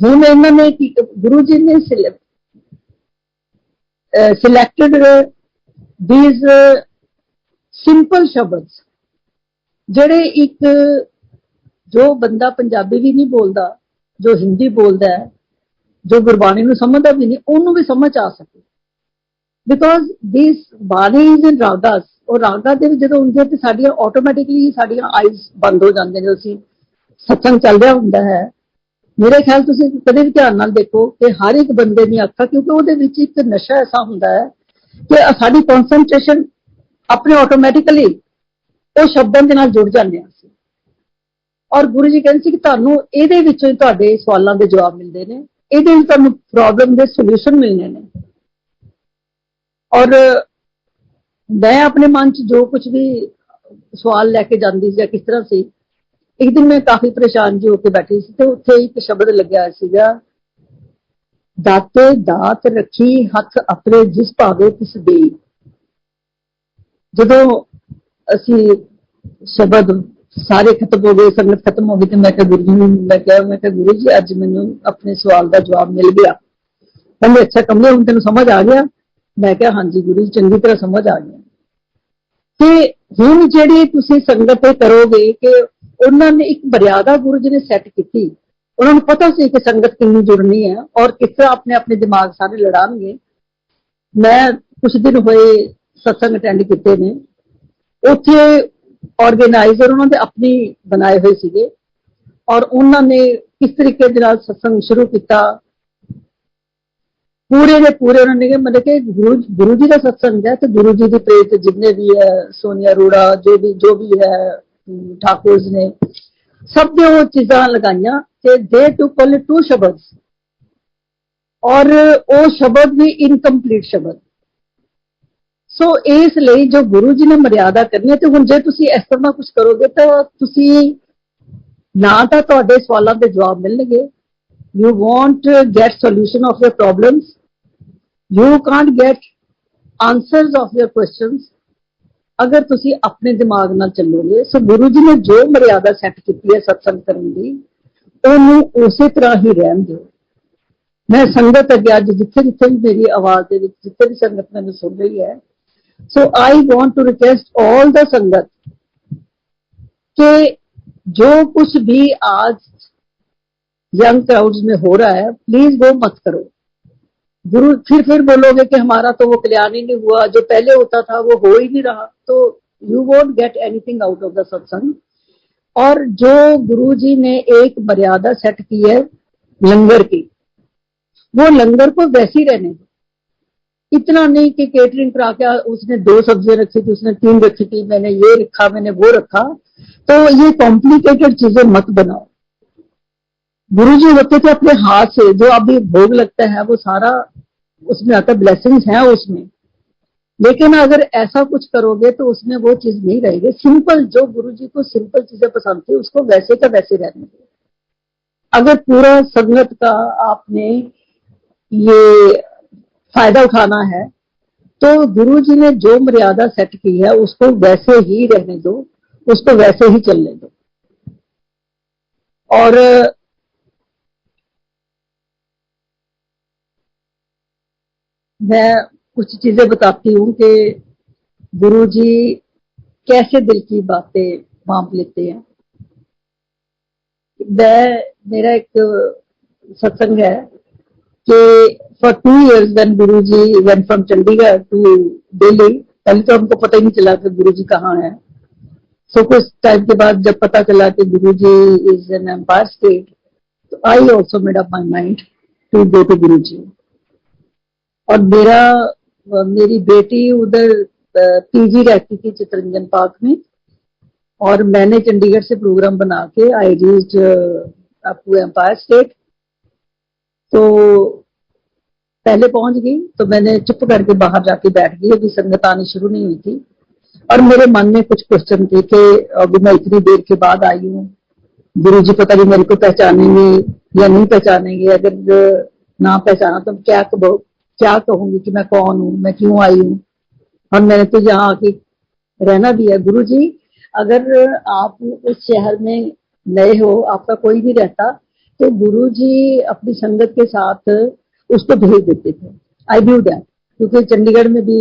ਹੁਣ ਇਹਨਾਂ ਨੇ ਗੁਰੂ ਜੀ ਨੇ ਸਿਲੈਕਟਡ these ਸਿੰਪਲ ਸ਼ਬਦ, ਜਿਹੜੇ ਇੱਕ ਜੋ ਬੰਦਾ ਪੰਜਾਬੀ ਵੀ ਨਹੀਂ ਬੋਲਦਾ, ਜੋ ਹਿੰਦੀ ਬੋਲਦਾ ਹੈ, ਜੋ ਗੁਰਬਾਣੀ ਨੂੰ ਸਮਝਦਾ ਵੀ ਨਹੀਂ, ਉਹਨੂੰ ਵੀ ਸਮਝ ਆ ਸਕੇ। ਬਿਕੋਜ਼ ਦਿਸ ਬਾਣੀ ਇਜ਼ ਇਨ ਰਾਗਾਸ, ਔਰ ਰਾਗਾ ਦੇ ਵਿੱਚ ਜਦੋਂ ਹੁੰਦੇ ਤੇ ਸਾਡੀਆਂ ਆਟੋਮੈਟਿਕਲੀ ਸਾਡੀਆਂ ਆਈਜ਼ ਬੰਦ ਹੋ ਜਾਂਦੀਆਂ ਨੇ। ਅਸੀਂ ਸਤਸੰਗ ਚੱਲ ਰਿਹਾ ਹੁੰਦਾ ਹੈ, ਮੇਰੇ ਖਿਆਲ ਤੁਸੀਂ ਕਦੇ ਵੀ ਧਿਆਨ ਨਾਲ ਦੇਖੋ ਕਿ ਹਰ ਇੱਕ ਬੰਦੇ ਦੀਆਂ ਅੱਖਾਂ, ਕਿਉਂਕਿ ਉਹਦੇ ਵਿੱਚ ਇੱਕ ਨਸ਼ਾ ਐਸਾ ਹੁੰਦਾ ਹੈ ਕਿ ਸਾਡੀ ਕਨਸੈਂਟਰੇਸ਼ਨ ਆਪਣੇ ਆਟੋਮੈਟਿਕਲੀ ਉਹ ਸ਼ਬਦਾਂ ਦੇ ਨਾਲ ਜੁੜ ਜਾਂਦੇ ਹਾਂ ਅਸੀਂ। ਔਰ ਗੁਰੂ ਜੀ ਕਹਿੰਦੇ ਸੀ ਕਿ ਤੁਹਾਨੂੰ ਇਹਦੇ ਵਿੱਚੋਂ ਹੀ ਤੁਹਾਡੇ ਸਵਾਲਾਂ ਦੇ ਜਵਾਬ ਮਿਲਦੇ ਨੇ, ਇਹਦੇ ਵਿੱਚ ਤੁਹਾਨੂੰ ਪ੍ਰੋਬਲਮ ਦੇ ਸੋਲੂਸ਼ਨ ਮਿਲਣੇ ਨੇ। ਔਰ ਮੈਂ ਆਪਣੇ ਮਨ 'ਚ ਜੋ ਕੁਝ ਵੀ ਸਵਾਲ ਲੈ ਕੇ ਜਾਂਦੀ ਸੀ ਜਾਂ ਕਿਸ ਤਰ੍ਹਾਂ ਸੀ, ਇੱਕ ਦਿਨ ਮੈਂ ਕਾਫੀ ਪਰੇਸ਼ਾਨ ਜੀ ਹੋ ਕੇ ਬੈਠੀ ਸੀ ਤੇ ਉੱਥੇ ਇੱਕ ਸ਼ਬਦ ਲੱਗਿਆ ਸੀਗਾ, ਦਾਤੇ ਦਾਤ ਰੱਖੀ ਹੱਥ ਆਪਣੇ ਜਿਸ ਭਾਵੇ ਤਿਸ ਦੇਈ। ਜਦੋਂ ਅਸੀਂ ਸ਼ਬਦ ਸਾਰੇ ਖਤਮ ਹੋ ਗਏ, ਸੰਗਤ ਖਤਮ ਹੋ ਗਈ, ਤੇ ਮੈਂ ਕਿਹਾ ਗੁਰੂ ਜੀ ਨੂੰ ਮੈਂ ਕਿਹਾ ਗੁਰੂ ਜੀ ਅੱਜ ਮੈਨੂੰ ਆਪਣੇ ਸਵਾਲ ਦਾ ਜਵਾਬ ਮਿਲ ਗਿਆ। ਕਹਿੰਦੇ ਅੱਛਾ ਕਮਲੇ ਹੁਣ ਤੈਨੂੰ ਸਮਝ ਆ ਗਿਆ? ਮੈਂ ਕਿਹਾ ਹਾਂਜੀ ਗੁਰੂ ਜੀ ਚੰਗੀ ਤਰ੍ਹਾਂ ਸਮਝ ਆ ਗਿਆ। ਤੇ ਹੁਣ ਜਿਹੜੀ ਤੁਸੀਂ ਸੰਗਤ ਕਰੋਗੇ ਕਿ ਉਹਨਾਂ ਨੇ ਇੱਕ ਮਰਿਆਦਾ ਗੁਰੂ ਜੀ ਨੇ ਸੈੱਟ ਕੀਤੀ, ਉਹਨਾਂ ਨੂੰ ਪਤਾ ਸੀ ਕਿ ਸੰਗਤ ਕਿੰਨੀ ਜੁੜਨੀ ਹੈ ਔਰ ਕਿਸ ਤਰ੍ਹਾਂ ਆਪਣੇ ਆਪਣੇ ਦਿਮਾਗ ਸਾਰੇ ਲੜਾਉਣਗੇ। ਮੈਂ ਕੁਝ ਦਿਨ ਹੋਏ ਸਤਸੰਗ ਅਟੈਂਡ ਕੀਤੇ ਨੇ, ਉੱਥੇ ਆਰਗੇਨਾਈਜ਼ਰ ਉਹਨਾਂ ਦੇ ਆਪਣੀ ਬਣਾਏ ਹੋਏ ਸੀਗੇ ਔਰ ਉਹਨਾਂ ਨੇ ਕਿਸ ਤਰੀਕੇ ਦੇ ਨਾਲ ਸਤਸੰਗ ਸ਼ੁਰੂ ਕੀਤਾ, ਪੂਰੇ ਦੇ ਪੂਰੇ ਉਹਨਾਂ ਨੇ ਮਤਲਬ ਕਿ ਗੁਰੂ ਜੀ ਦਾ ਸਤਸੰਗ ਹੈ ਤੇ ਗੁਰੂ ਜੀ ਦੀ ਪ੍ਰੇਤ ਜਿੰਨੇ ਵੀ ਹੈ, ਸੋਨੀਆ ਅਰੋੜਾ ਜੋ ਵੀ ਹੈ, ਠਾਕੁਰ ਨੇ, ਸਭ ਦੇ ਉਹ ਚੀਜ਼ਾਂ ਲਗਾਈਆਂ ਕਿ ਦੇ ਟੂ ਕੋਲ ਟੂ ਸ਼ਬਦ, ਔਰ ਉਹ ਸ਼ਬਦ ਵੀ ਇਨਕੰਪਲੀਟ ਸ਼ਬਦ। ਸੋ ਇਸ ਲਈ ਜੋ ਗੁਰੂ ਜੀ ਨੇ ਮਰਿਆਦਾ ਕਰਨੀ ਹੈ, ਤੇ ਹੁਣ ਜੇ ਤੁਸੀਂ ਇਸ ਤਰ੍ਹਾਂ ਕੁਝ ਕਰੋਗੇ ਤਾਂ ਤੁਸੀਂ ਨਾ ਤਾਂ ਤੁਹਾਡੇ ਸਵਾਲਾਂ ਦੇ ਜਵਾਬ ਮਿਲਣਗੇ, you won't get solution of your problems, you can't get answers of your questions ਅਗਰ ਤੁਸੀਂ ਆਪਣੇ ਦਿਮਾਗ ਨਾਲ ਚੱਲੋਗੇ। ਸੋ ਗੁਰੂ ਜੀ ਨੇ ਜੋ ਮਰਿਆਦਾ ਸੈੱਟ ਕੀਤੀ ਹੈ ਸਤਸੰਗ ਕਰਨ ਦੀ, ਉਹਨੂੰ ਉਸੇ ਤਰ੍ਹਾਂ ਹੀ ਰਹਿਣ ਦਿਓ। ਮੈਂ ਸੰਗਤ ਅੱਗੇ ਅੱਜ ਜਿੱਥੇ ਜਿੱਥੇ ਵੀ ਮੇਰੀ ਆਵਾਜ਼ ਦੇ ਵਿੱਚ ਜਿੱਥੇ ਵੀ ਸੰਗਤ ਮੈਨੂੰ ਸੁਣ ਰਹੀ ਹੈ, so I want to request all the संगत कि जो कुछ भी आज यंग क्राउड्स में हो रहा है प्लीज वो मत करो। गुरु फिर बोलोगे कि हमारा तो वो कल्याण ही नहीं हुआ, जो पहले होता था वो हो ही नहीं रहा, तो you won't get anything out of the सत्संग। और जो गुरु जी ने एक मर्यादा सेट की है लंगर की, वो लंगर को वैसे ही रहने दो। इतना नहीं कि केटरिंग करा के उसने 2 सब्जियां रखी थी, उसने 3 रखी थी, मैंने ये रखा मैंने वो रखा, तो ये कॉम्प्लिकेटेड चीजें मत बनाओ। गुरु जी होते थे अपने हाथ से, जो अभी भोग लगता है वो सारा उसमें आता, ब्लेसिंग्स है उसमें, लेकिन अगर ऐसा कुछ करोगे तो उसमें वो चीज नहीं रहेगी। सिंपल, जो गुरु जी को सिंपल चीजें पसंद थी उसको वैसे का वैसे रहने दो। अगर पूरा संगत का आपने ये फायदा उठाना है तो गुरु जी ने जो मर्यादा सेट की है उसको वैसे ही रहने दो, उसको वैसे ही चलने दो। और मैं कुछ चीजें बताती हूँ कि गुरु जी कैसे दिल की बातें भांप लेते हैं। मेरा एक सत्संग है कि for 2 years when Guruji went from Chandigarh to Delhi, पहले तो हमको पता ही नहीं चला कि गुरुजी कहाँ है। सो कुछ टाइम के बाद जब पता चला कि Guruji is in Empire State, तो I also made up my mind to go to Guruji. और मेरी बेटी उधर पीजी रहती थी चितरंजन पार्क में, और मैंने चंडीगढ़ से प्रोग्राम बना के I reached up to Empire State. तो पहले पहुंच गई तो मैंने चुप करके बाहर जाके बैठ गई, अभी संगत आनी शुरू नहीं हुई थी, और मेरे मन में कुछ क्वेश्चन थे कि अभी मैं इतनी देर के बाद आई हूँ, गुरुजी पता नहीं मेरे को पहचानेंगे या नहीं पहचानेंगे, अगर ना पहचाना तो क्या कहूंगी कि मैं कौन हूँ, मैं क्यों आई हूँ, और मैंने तो यहाँ आके रहना भी है। गुरुजी अगर आप उस शहर में नए हो, आपका कोई नहीं रहता, तो गुरु जी अपनी संगत के साथ उसको भेज देते थे। आई न्यू दैट, क्योंकि चंडीगढ़ में भी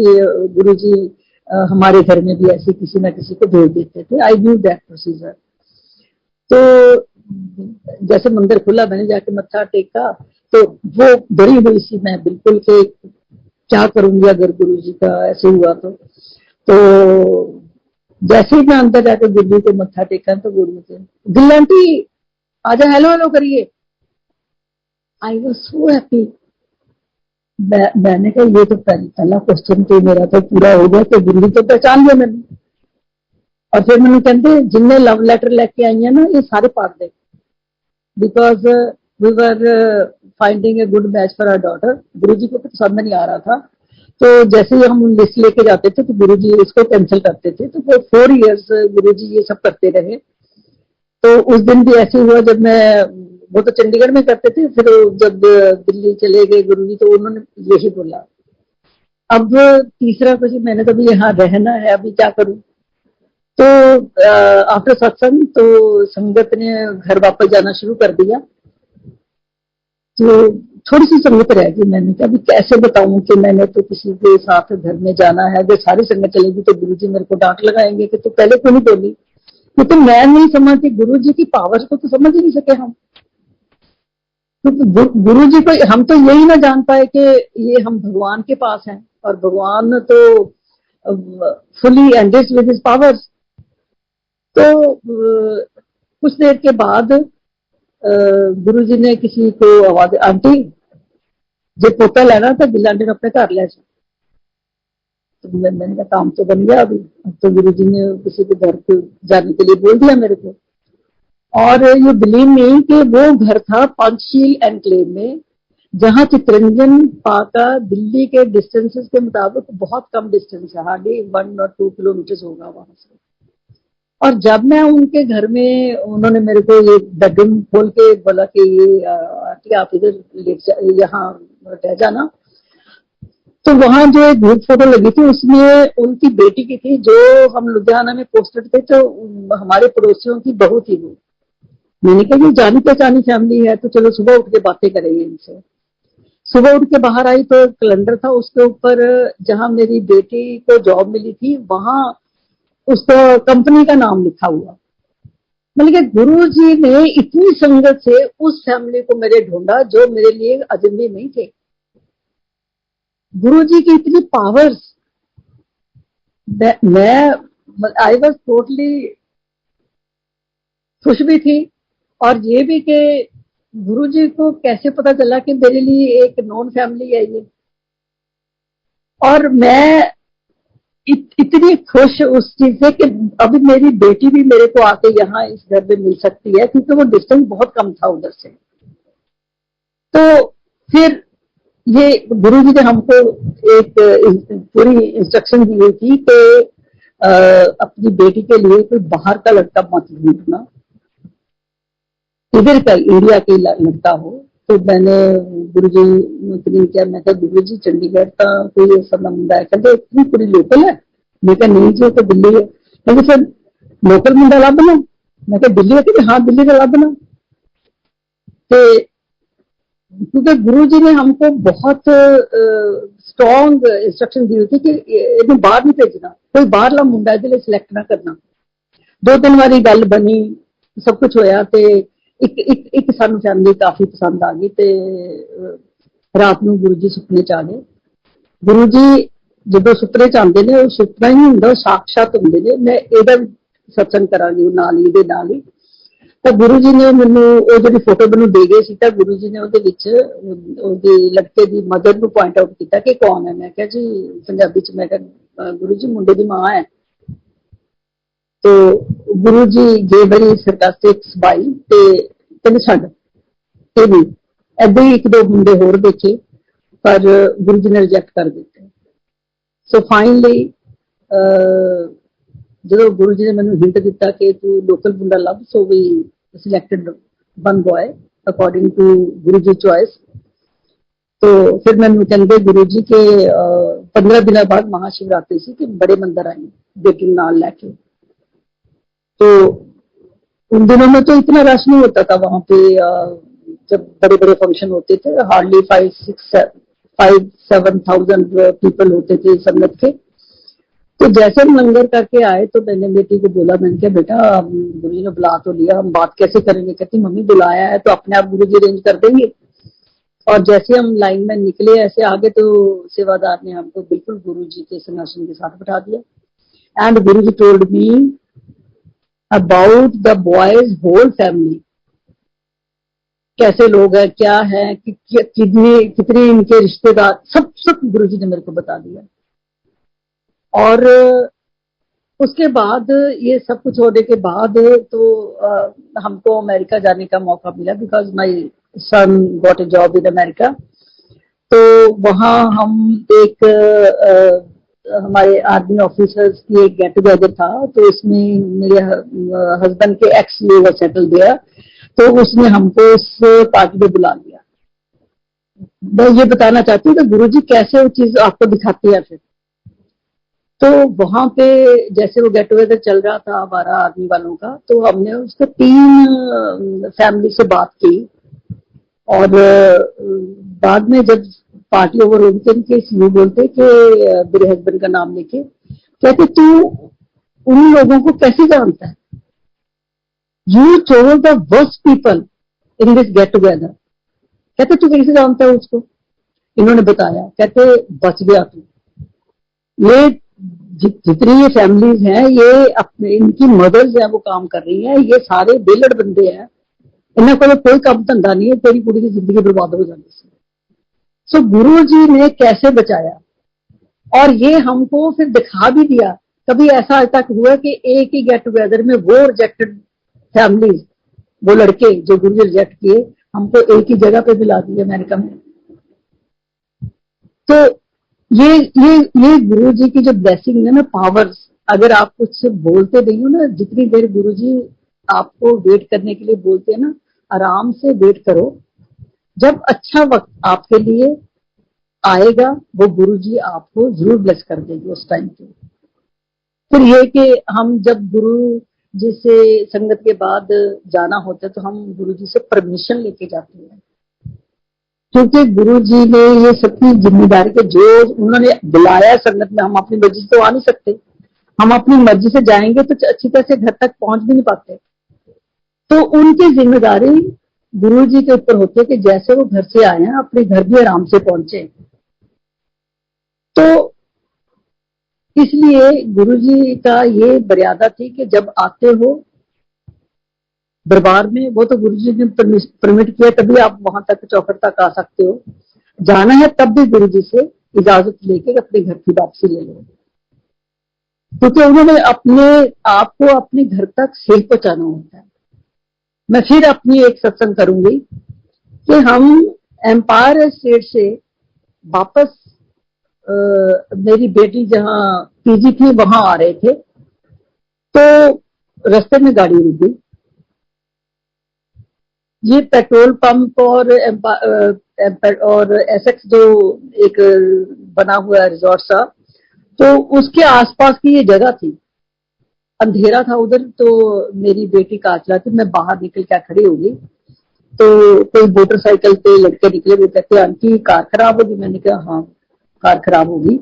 गुरु जी हमारे घर में भी ऐसे किसी ना किसी को भेज देते थे। I knew that procedure. तो जैसे मंदिर खुला, मैंने जाके मत्था टेका, तो वो डरी हुई सी मैं बिल्कुल के क्या करूंगी अगर गुरु जी का ऐसे हुआ तो जैसे ही मैं अंदर जाकर गुरु जी को मत्था टेका तो गुरु जी दिल आंटी आजा हेलो हेलो करिए। I was so happy. मैंने कहा ये तो पहला क्वेश्चन तो मेरा तो पूरा हो गया कि गुरु जी तो पहचान गए मैंने। और फिर मैंने कहते जिनने लव लेटर लेके आई है ना ये सारे पाट दे, because we were finding a good match for our daughter. Guru ji को पसंद नहीं आ रहा था, तो जैसे ही हम लिस्ट लेके जाते थे तो गुरु जी इसको कैंसिल करते थे। तो वो 4 इयर्स गुरु जी ये सब करते रहे। तो उस दिन भी ऐसे हुआ जब मैं, वो तो चंडीगढ़ में करते थे, फिर जब दिल्ली चले गए गुरु जी तो उन्होंने यही बोला। अब तीसरा कुछ, मैंने तो भी यहाँ रहना है, अभी क्या करूं। तो आफ्टर सत्संग तो संगत ने घर वापस जाना शुरू कर दिया। तो थोड़ी सी संगत रह गई। मैंने कहा अभी कैसे बताऊं कि मैंने तो किसी के साथ घर में जाना है। अगर सारी संगत चलेगी तो गुरु जी मेरे को डांट लगाएंगे कि तू पहले क्यों नहीं बोली। क्योंकि मैं नहीं समझती, गुरु जी की पावर को तो समझ ही नहीं सके हम। क्योंकि गुरु जी को हम तो यही ना जान पाए कि ये हम भगवान के पास हैं, और भगवान तो fully ended with his powers. तो कुछ देर के बाद गुरु जी ने किसी को आवाज, आंटी जो पोता लेना था गिल आंटी ने अपने घर ले जाओ। तो मैंने कहा काम तो बन गया अभी। तो गुरु जी ने किसी के घर को जाने के लिए बोल दिया मेरे को। और ये बिलीव नहीं कि वो घर था पंचशील एनक्लेव में, जहां चितरंजन पाका दिल्ली के डिस्टेंसेस के मुताबिक बहुत कम डिस्टेंस है, हार्डली 1 और 2 किलोमीटर होगा वहां से। और जब मैं उनके घर में, उन्होंने मेरे को ये बेडरूम खोल के बोला कि ये आंटी आप इधर यहाँ रह जाना। तो वहां जो एक ग्रुप फोटो लगी थी उसमें उनकी बेटी की थी, जो हम लुधियाना में पोस्टेड थे। तो हमारे पड़ोसियों की बहू थी वो। मैंने कहा ये जानी पहचानी फैमिली है, तो चलो सुबह उठ के बातें करेंगे इनसे। सुबह उठ के बाहर आई तो कैलेंडर था, उसके ऊपर जहां मेरी बेटी को जॉब मिली थी वहां उसको कंपनी का नाम लिखा हुआ। मतलब कि गुरु जी ने इतनी संगत से उस फैमिली को मेरे ढूंढा जो मेरे लिए अजनबी नहीं थे। गुरु जी की इतनी पावर्स, मैं आई वॉज टोटली खुश भी थी। और ये भी कि गुरु जी को कैसे पता चला कि मेरे लिए एक नॉन फैमिली है ये। और मैं इतनी खुश उस चीज से कि अभी मेरी बेटी भी मेरे को आके यहाँ इस घर में मिल सकती है, क्योंकि वो डिस्टेंस बहुत कम था उधर से। तो फिर ये गुरु जी ने हमको एक पूरी इंस्ट्रक्शन दी हुई थी कि अपनी बेटी के लिए कोई बाहर का लड़का मत ढूंढना, इधर का एरिया के लड़का हो। तो मैंने गुरु जी ने क्या, मैं कहा गुरु जी चंडीगढ़ का कोई ऐसा मुंडा है, कहते इतनी पूरी लोकल है। मैं कहा नहीं जी तो दिल्ली है। कहते फिर लोकल मुंडा ला बना। मैं कहा दिल्ली है कि हाँ दिल्ली का ला बना। क्योंकि गुरु जी ने हमको बहुत स्ट्रॉन्ग इंस्ट्रक्शन दी हुई थी कि इन्हें बाहर नहीं भेजना, कोई बाहर ला मुंडा इसलिए सिलेक्ट ना करना। 2-3 बारी गल बनी, सब कुछ होया ते एक सानू फैमिली काफी पसंद आ गई। ते रात ਨੂੰ गुरु जी सुपने च आ गए। गुरु जी ਜਦੋਂ ਸੁਪਨੇ ਚ ਆਉਂਦੇ ਨੇ ਉਹ ਸੁਪਨਾ ਹੀ ਹੁੰਦਾ, ਸਾਖਸ਼ਾਤ ਹੁੰਦੇ ਨੇ। ਮੈਂ ਇਹਦਾ ਸਤਸੰਗ ਕਰਾਂਗੀ ਨਾਲ ਹੀ ਇਹਦੇ ਨਾਲ ਹੀ। ਤਾਂ ਗੁਰੂ ਜੀ ਨੇ ਮੈਨੂੰ ਉਹ ਜਿਹੜੀ ਫੋਟੋ ਮੈਨੂੰ ਦੇ ਗਏ ਸੀ, ਤਾਂ ਗੁਰੂ ਜੀ ਨੇ ਉਹਦੇ ਵਿੱਚ ਉਹਦੇ ਲੜਕੇ ਦੀ ਮਦਰ ਨੂੰ ਪੁਆਇੰਟ ਆਊਟ ਕੀਤਾ ਕਿ ਕੌਣ ਹੈ। ਮੈਂ ਕਿਹਾ ਜੀ ਪੰਜਾਬੀ ਚ, ਮੈਂ ਕਿਹਾ ਗੁਰੂ ਜੀ ਮੁੰਡੇ ਦੀ ਮਾਂ ਹੈ। तो गुरु जी गए बड़ी सरकास्टिक सबाई ते कहते छड्ड ते नहीं। ऐसे ही 1-2 मुंडे होर देखे, पर गुरु जी ने रिजेक्ट कर दिते। सो फाइनली जो गुरु जी ने मैंने हिंट दिता कि तू लोकल मुंडा लभ, so we selected 1 boy according to Guru ji choice. तो फिर मैंने कहते गुरु जी के 15 दिन बाद महाशिवरात्रि सी कि बड़े मंदिर आए बेटी नाल लैके। तो उन दिनों में तो इतना रश नहीं होता था वहां पे। जब बड़े बड़े फंक्शन होते थे, हार्डली 5-7,000 पीपल होते थे संगत के। तो जैसे हम लंगर करके आए तो मैंने बेटी को बोला, मैंने कहा बेटा गुरु जी ने बुला तो लिया, हम बात कैसे करेंगे? कहती मम्मी बुलाया है तो अपने आप गुरु जी अरेंज कर देंगे। और जैसे हम लाइन में निकले ऐसे आगे तो सेवादार ने हमको बिल्कुल गुरु जी के सिंहासन के साथ बैठा दिया। And Guru ji told me about the boys whole family, कैसे लोग हैं, क्या है, कितने इनके रिश्तेदार, सब गुरु जी ने मेरे को बता दिया। और उसके बाद ये सब कुछ होने के बाद तो हमको अमेरिका जाने का मौका मिला, because my son got a job in America. तो वहाँ हम एक हमारे आर्मी ऑफिसर्स की एक गेट टुगेदर था, तो इसमें मेरे हस्बैंड के एक्स वर सेटल दिया, तो उसने हमको उस पार्टी में बुला लिया। मैं ये बताना चाहती हूँ कि गुरुजी कैसे वो चीज आपको दिखाती है। फिर तो वहां पे जैसे वो गेट टुगेदर चल रहा था हमारा आर्मी वालों का, तो हमने उसको 3 फैमिली से बात की। और बाद में जब पार्टी ओवर होगी तो इनके यूं बोलते कि मेरे हस्बैंड का नाम लेके कहते तू उन लोगों को कैसे जानता है? You told the worst people in this get together. कहते तू कैसे जानता है उसको? इन्होंने बताया, कहते बच गया तू। ये जितनी ये फैमिलीज हैं, ये अपने इनकी मदर्स हैं वो काम कर रही हैं, ये सारे बेलड़ बंदे हैं, इन्हें कोई काम धंधा नहीं है, तेरी पूरी की जिंदगी बर्बाद हो जाने से। सो गुरु जी ने कैसे बचाया और ये हमको फिर दिखा भी दिया। कभी ऐसा आज तक हुआ कि एक ही गेट टुगेदर में वो रिजेक्टेड फैमिलीज, वो लड़के जो गुरु जी रिजेक्ट किए, हमको एक ही जगह पे मिला दिए अमेरिका में। तो ये गुरु जी की जो ब्लेसिंग है ना, पावर्स, अगर आप कुछ बोलते नहीं हो ना, जितनी देर गुरु जी आपको वेट करने के लिए बोलते हैं ना, आराम से वेट करो। जब अच्छा वक्त आपके लिए आएगा वो गुरु जी आपको जरूर ब्लेस कर देंगे उस टाइम पे। फिर ये कि हम जब गुरु जी से संगत के बाद जाना होता है तो हम गुरु जी से परमिशन लेके जाते हैं, क्योंकि गुरु जी ने ये सबकी जिम्मेदारी के जो उन्होंने बुलाया संगत में, हम अपनी मर्जी से तो आ नहीं सकते। हम अपनी मर्जी से जाएंगे तो अच्छी तरह से घर तक पहुंच भी नहीं पाते। तो उनकी जिम्मेदारी गुरु जी के ऊपर होती है कि जैसे वो घर से आए हैं अपने घर भी आराम से पहुंचे। तो इसलिए गुरु जी का ये मर्यादा थी कि जब आते हो दरबार में, वो तो गुरु जी ने परमिट किया तभी आप वहां तक चौखट तक आ सकते हो। जाना है तब भी गुरु जी से इजाजत लेके अपने घर की वापसी ले लो, क्योंकि उन्होंने अपने आप को अपने घर तक सेफ पहुंचाना होता है। मैं फिर अपनी एक सत्संग करूंगी कि हम एम्पायर स्टेट से वापस मेरी बेटी जहां पीजी थी वहां आ रहे थे, तो रास्ते में गाड़ी रुक गई। ये पेट्रोल पंप और एसेक्स जो एक बना हुआ रिजॉर्ट सा, तो उसके आसपास की ये जगह थी। अंधेरा था उधर, तो मेरी बेटी कार चलाती, मैं बाहर निकल के खड़ी हो गई। तो कोई मोटरसाइकिल पे लड़के निकले, वो कहते आंटी कार खराब होगी। मैंने कहा हाँ कार खराब होगी।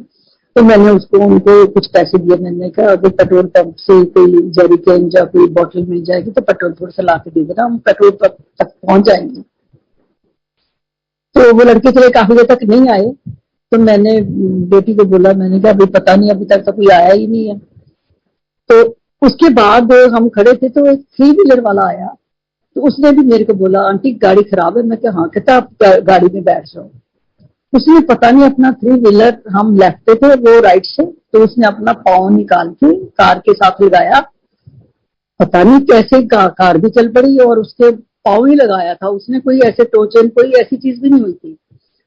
तो मैंने उनको कुछ पैसे दिए। मैंने कहा अगर पेट्रोल पंप से कोई जैरिकन या कोई बोतल मिल जाएगी तो पेट्रोल थोड़ा सा ला के दे देना, हम पेट्रोल पंप तक पहुंच जाएंगे। तो वो लड़के चले, काफी देर तक नहीं आए। तो मैंने बेटी को बोला, मैंने कहा अभी पता नहीं, अभी तक तो कोई आया ही नहीं है। तो उसके बाद हम खड़े थे तो एक 3 व्हीलर वाला आया, तो उसने भी मेरे को बोला आंटी गाड़ी खराब है। मैं कहा हाँ। कहता आप गाड़ी में बैठ जाओ। उसने पता नहीं अपना 3 व्हीलर, हम लेफ्ट पे थे वो राइट से, तो उसने अपना पाँव निकाल के कार के साथ लगाया। पता नहीं कैसे कार भी चल पड़ी और उसके पाँव ही लगाया था उसने। कोई ऐसे टोचन कोई ऐसी चीज भी नहीं हुई थी।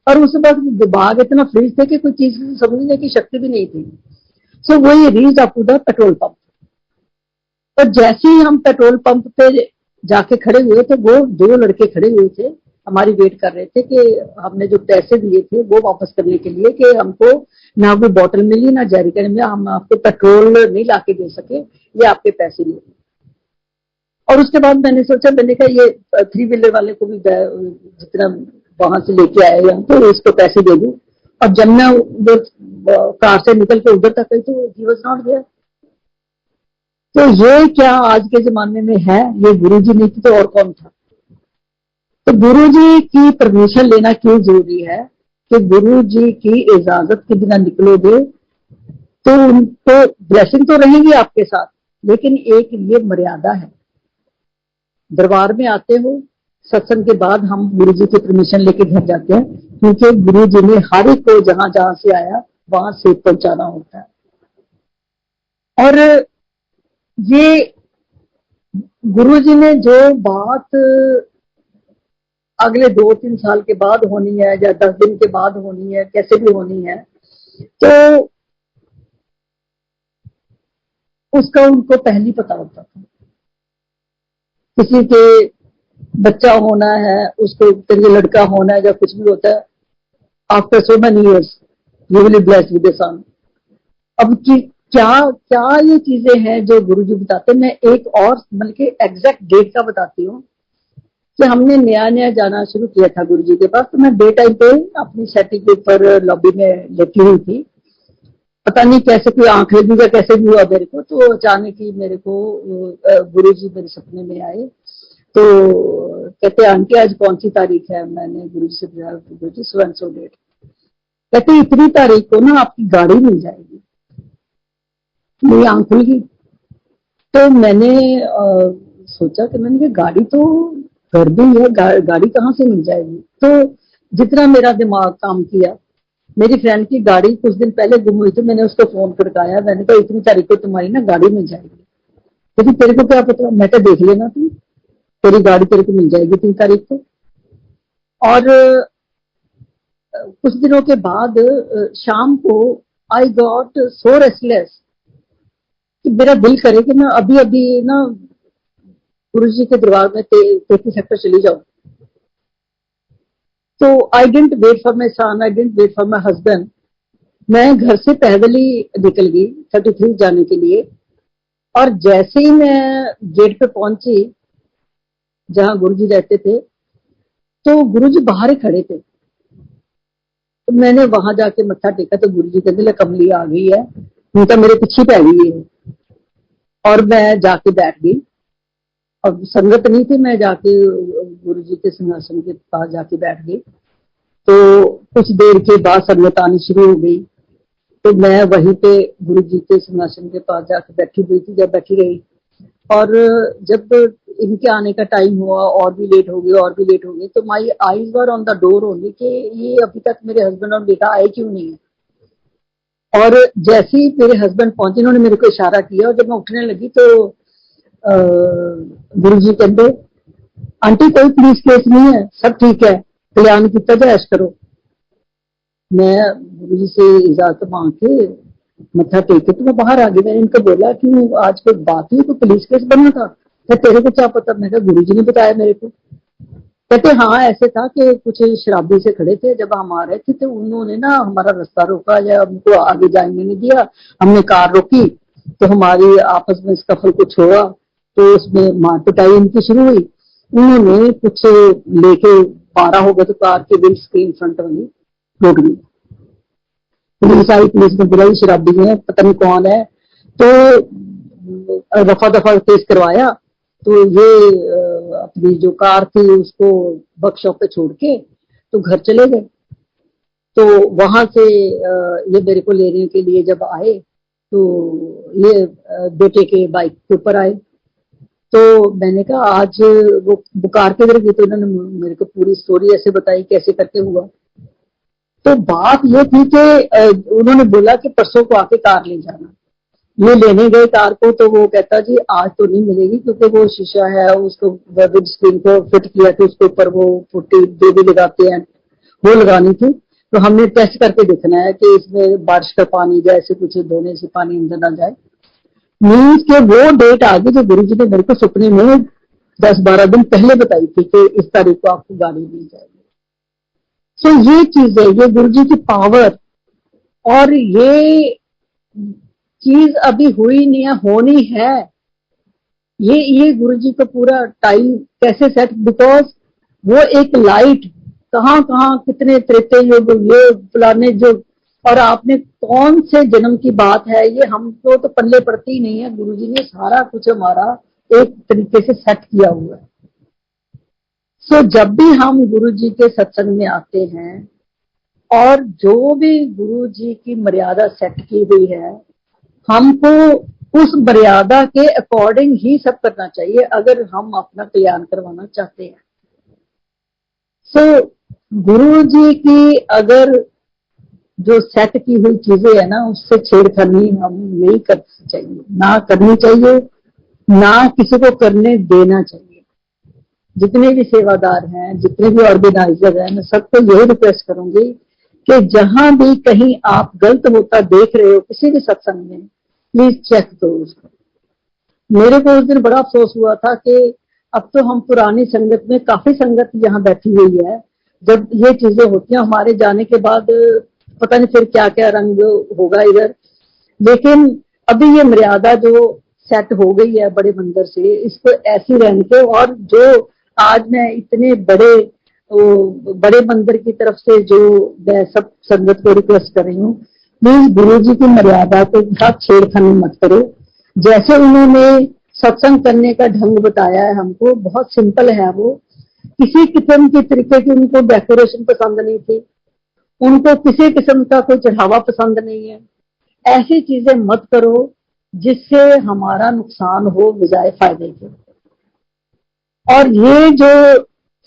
और उस वक्त दिमाग इतना फ्रीज थे कि कोई चीज समझने की शक्ति भी नहीं थी। सो वो ये reach up to the petrol pump. और जैसे ही हम पेट्रोल पंप पे जाके खड़े हुए तो वो 2 लड़के खड़े हुए थे, हमारी वेट कर रहे थे कि हमने जो पैसे दिए थे वो वापस करने के लिए, कि हमको ना कोई बोतल मिली ना जैरिकन में, हम आपको पेट्रोल नहीं लाके दे सके, ये आपके पैसे लिए। और उसके बाद मैंने सोचा, मैंने कहा ये 3 व्हीलर वाले को भी जितना वहां से लेके आया यहाँ तो इसको पैसे दे दूं। और जब मैं वो कार से निकल के उधर तक गई तो ही वॉज नॉट देयर। तो ये क्या आज के जमाने में है? ये गुरुजी नहीं थी तो और कौन था? तो गुरुजी की परमिशन लेना क्यों जरूरी है कि गुरुजी की इजाजत के बिना निकलोगे तो उनको ब्लेसिंग तो रहेगी आपके साथ, लेकिन एक ये मर्यादा है। दरबार में आते हो, सत्संग के बाद हम गुरुजी की परमिशन लेके घर जाते हैं, क्योंकि गुरुजी ने हर एक को जहां जहां से आया वहां से पहुंचाना होता है। और ये गुरुजी ने जो बात अगले 2-3 साल के बाद होनी है या 10 दिन के बाद होनी है, कैसे भी होनी है, तो उसका उनको पहले ही पता होता था। किसी के बच्चा होना है, उसको तेरे लड़का होना है या कुछ भी होता है, after so many years you will be blessed with a son. अब क्या क्या ये चीजें हैं जो गुरुजी बताते हैं। मैं एक और बल्कि एग्जैक्ट डेट का बताती हूँ कि हमने नया नया जाना शुरू किया था गुरुजी के पास। तो मैं डे टाइम पे अपनी सेटिंग के ऊपर लॉबी में लेटी हुई थी, पता नहीं कैसे कोई आंख लगी या कैसे भी हुआ मेरे को। तो अचानक ही मेरे को गुरुजी मेरे सपने में आए। तो कहते आंटी आज कौन सी तारीख है? मैंने गुरुजी से पूछा, गुरुजी सो एंड सो डेट। कहते इतनी तारीख को ना आपकी गाड़ी मिल जाएगी। मेरी आंख खुल गई। तो मैंने सोचा कि मैंने गाड़ी तो घर भी है, गाड़ी कहाँ से मिल जाएगी? तो जितना मेरा दिमाग काम किया, मेरी फ्रेंड की गाड़ी कुछ दिन पहले गुम हुई थी, मैंने उसको फोन करवाया। मैंने कहा इतनी तारीख को तुम्हारी ना गाड़ी मिल जाएगी। लेकिन तेरे को क्या पता? मैं देख लेना, तुम तेरी गाड़ी तेरे को मिल जाएगी 3 तारीख को। और कुछ दिनों के बाद शाम को आई गॉट सो रेस्टलेस कि मेरा दिल करे कि मैं अभी अभी ना गुरुजी के दरबार में 33 सेक्टर चली जाऊं। तो I didn't wait for my son, I didn't wait for my husband. मैं घर से पैदल ही निकल गई 33 जाने के लिए। और जैसे ही मैं गेट पे पहुंची जहां गुरुजी रहते थे, तो गुरुजी बाहर ही खड़े थे। तो मैंने वहां जाके मत्था टेका तो गुरुजी कहते कमली आ गई है, उनका मेरे पीछे पै गई है। और मैं जाके बैठ गई। अब संगत नहीं थी, मैं जाके गुरुजी के सिंहासन के पास जाके बैठ गई। तो कुछ देर के बाद संगत आनी शुरू हो गई। तो मैं वहीं पे गुरुजी के सिंहासन के पास जाके बैठी हुई थी, जब बैठी रही। और जब इनके आने का टाइम हुआ और भी लेट हो गई और भी लेट हो गई, तो my eyes were on the door only कि ये अभी तक मेरे हस्बैंड और बेटा आए क्यों नहीं है। और जैसे ही मेरे हस्बैंड पहुंचे, इन्होंने मेरे को इशारा किया। और जब मैं उठने लगी तो गुरुजी कहते आंटी कोई पुलिस केस नहीं है, सब ठीक है, कल्याण किया जाए, ऐश करो। मैं गुरुजी से इजाजत मांग के मत्था टेक के तो मैं बाहर आ गई। मैंने इनको बोला कि आज कोई बात हुई, कोई पुलिस केस बना था? तो तेरे को क्या पता? मैं कहा गुरुजी ने बताया मेरे को। कहते हाँ ऐसे था कि कुछ शराबी से खड़े थे, जब हम आ रहे थे तो उन्होंने ना हमारा रास्ता रोका या हमको आगे जाने नहीं दिया। हमने कार रोकी तो हमारी आपस में स्कफल कुछ हुआ, तो उसमें मार पिटाई इनकी शुरू हुई। उन्होंने कुछ लेके मारा होगा तो कार के विंड स्क्रीन फ्रंट वाली टूट गई। पुलिस आई, पुलिस ने बुलाई शराबी है, पता नहीं कौन है। तो रफा दफा केस करवाया। तो ये अपनी जो कार थी उसको वर्कशॉप पे छोड़ के तो घर चले गए। तो वहां से ये मेरे को लेने के लिए जब आए तो ये बेटे के बाइक के ऊपर आए। तो मैंने कहा आज वो बुकार किधर गई? तो इन्होंने मेरे को पूरी स्टोरी ऐसे बताई कैसे करके हुआ। तो बात ये थी कि उन्होंने बोला कि परसों को आके कार ले जाना। ये लेने गए कार को, तो वो कहता जी आज तो नहीं मिलेगी क्योंकि वो शीशा है, उसको विंड स्क्रीन को फिट किया कि उसके ऊपर वो पुट्टी जो भी लगाते हैं वो लगानी थी। तो हमने टेस्ट करके देखना है कि इसमें बारिश का पानी जैसे कुछ धोने से पानी अंदर ना जाए। मीन्स के वो डेट आ गई जो गुरुजी ने मेरे को सपने में 10-12 दिन पहले बताई थी कि इस तारीख को आपको गाड़ी मिल जाएगी। तो ये चीज है, ये गुरुजी की पावर। और ये चीज अभी हुई नहीं है, होनी है। ये गुरु जी का पूरा टाइम कैसे सेट, बिकॉज वो एक लाइट, कहाँ कहाँ कितने त्रेते युग, ये फलाने जो, और आपने कौन से जन्म की बात है, ये हमको तो पल्ले पड़ती ही नहीं है। गुरु जी ने सारा कुछ हमारा एक तरीके से सेट किया हुआ है। सो जब भी हम गुरु जी के सत्संग में आते हैं, और जो भी गुरु जी की मर्यादा सेट की हुई है, हमको उस मर्यादा के अकॉर्डिंग ही सब करना चाहिए, अगर हम अपना कल्याण करवाना चाहते हैं। सो गुरु जी की अगर जो सेट की हुई चीजें है ना, उससे छेड़खानी हम नहीं करनी चाहिए, ना करनी चाहिए, ना किसी को करने देना चाहिए। जितने भी सेवादार हैं, जितने भी ऑर्गेनाइजर हैं, मैं सबको यही रिक्वेस्ट करूंगी कि जहां भी कहीं आप गलत होता देख रहे हो किसी भी सत्संग में, प्लीज चेक करो उसको। मेरे को उस दिन बड़ा अफसोस हुआ था कि अब तो हम पुरानी संगत में, काफी संगत यहाँ बैठी हुई है, जब ये चीजें होती हैं, हमारे जाने के बाद पता नहीं फिर क्या क्या रंग होगा इधर। लेकिन अभी ये मर्यादा जो सेट हो गई है बड़े मंदिर से, इसको ऐसी रहने के, और जो आज मैं इतने बड़े मंदिर की तरफ से जो मैं सब संगत को रिक्वेस्ट कर रही हूँ, प्लीज गुरु जी की मर्यादा के साथ छेड़खानी मत करो। जैसे उन्होंने सत्संग करने का ढंग बताया है हमको, बहुत सिंपल है वो, किसी किस्म की तरीके की उनको डेकोरेशन पसंद नहीं थी, उनको किसी किस्म का कोई चढ़ावा पसंद नहीं है। ऐसी चीजें मत करो जिससे हमारा नुकसान हो बजाय फायदे के। और ये जो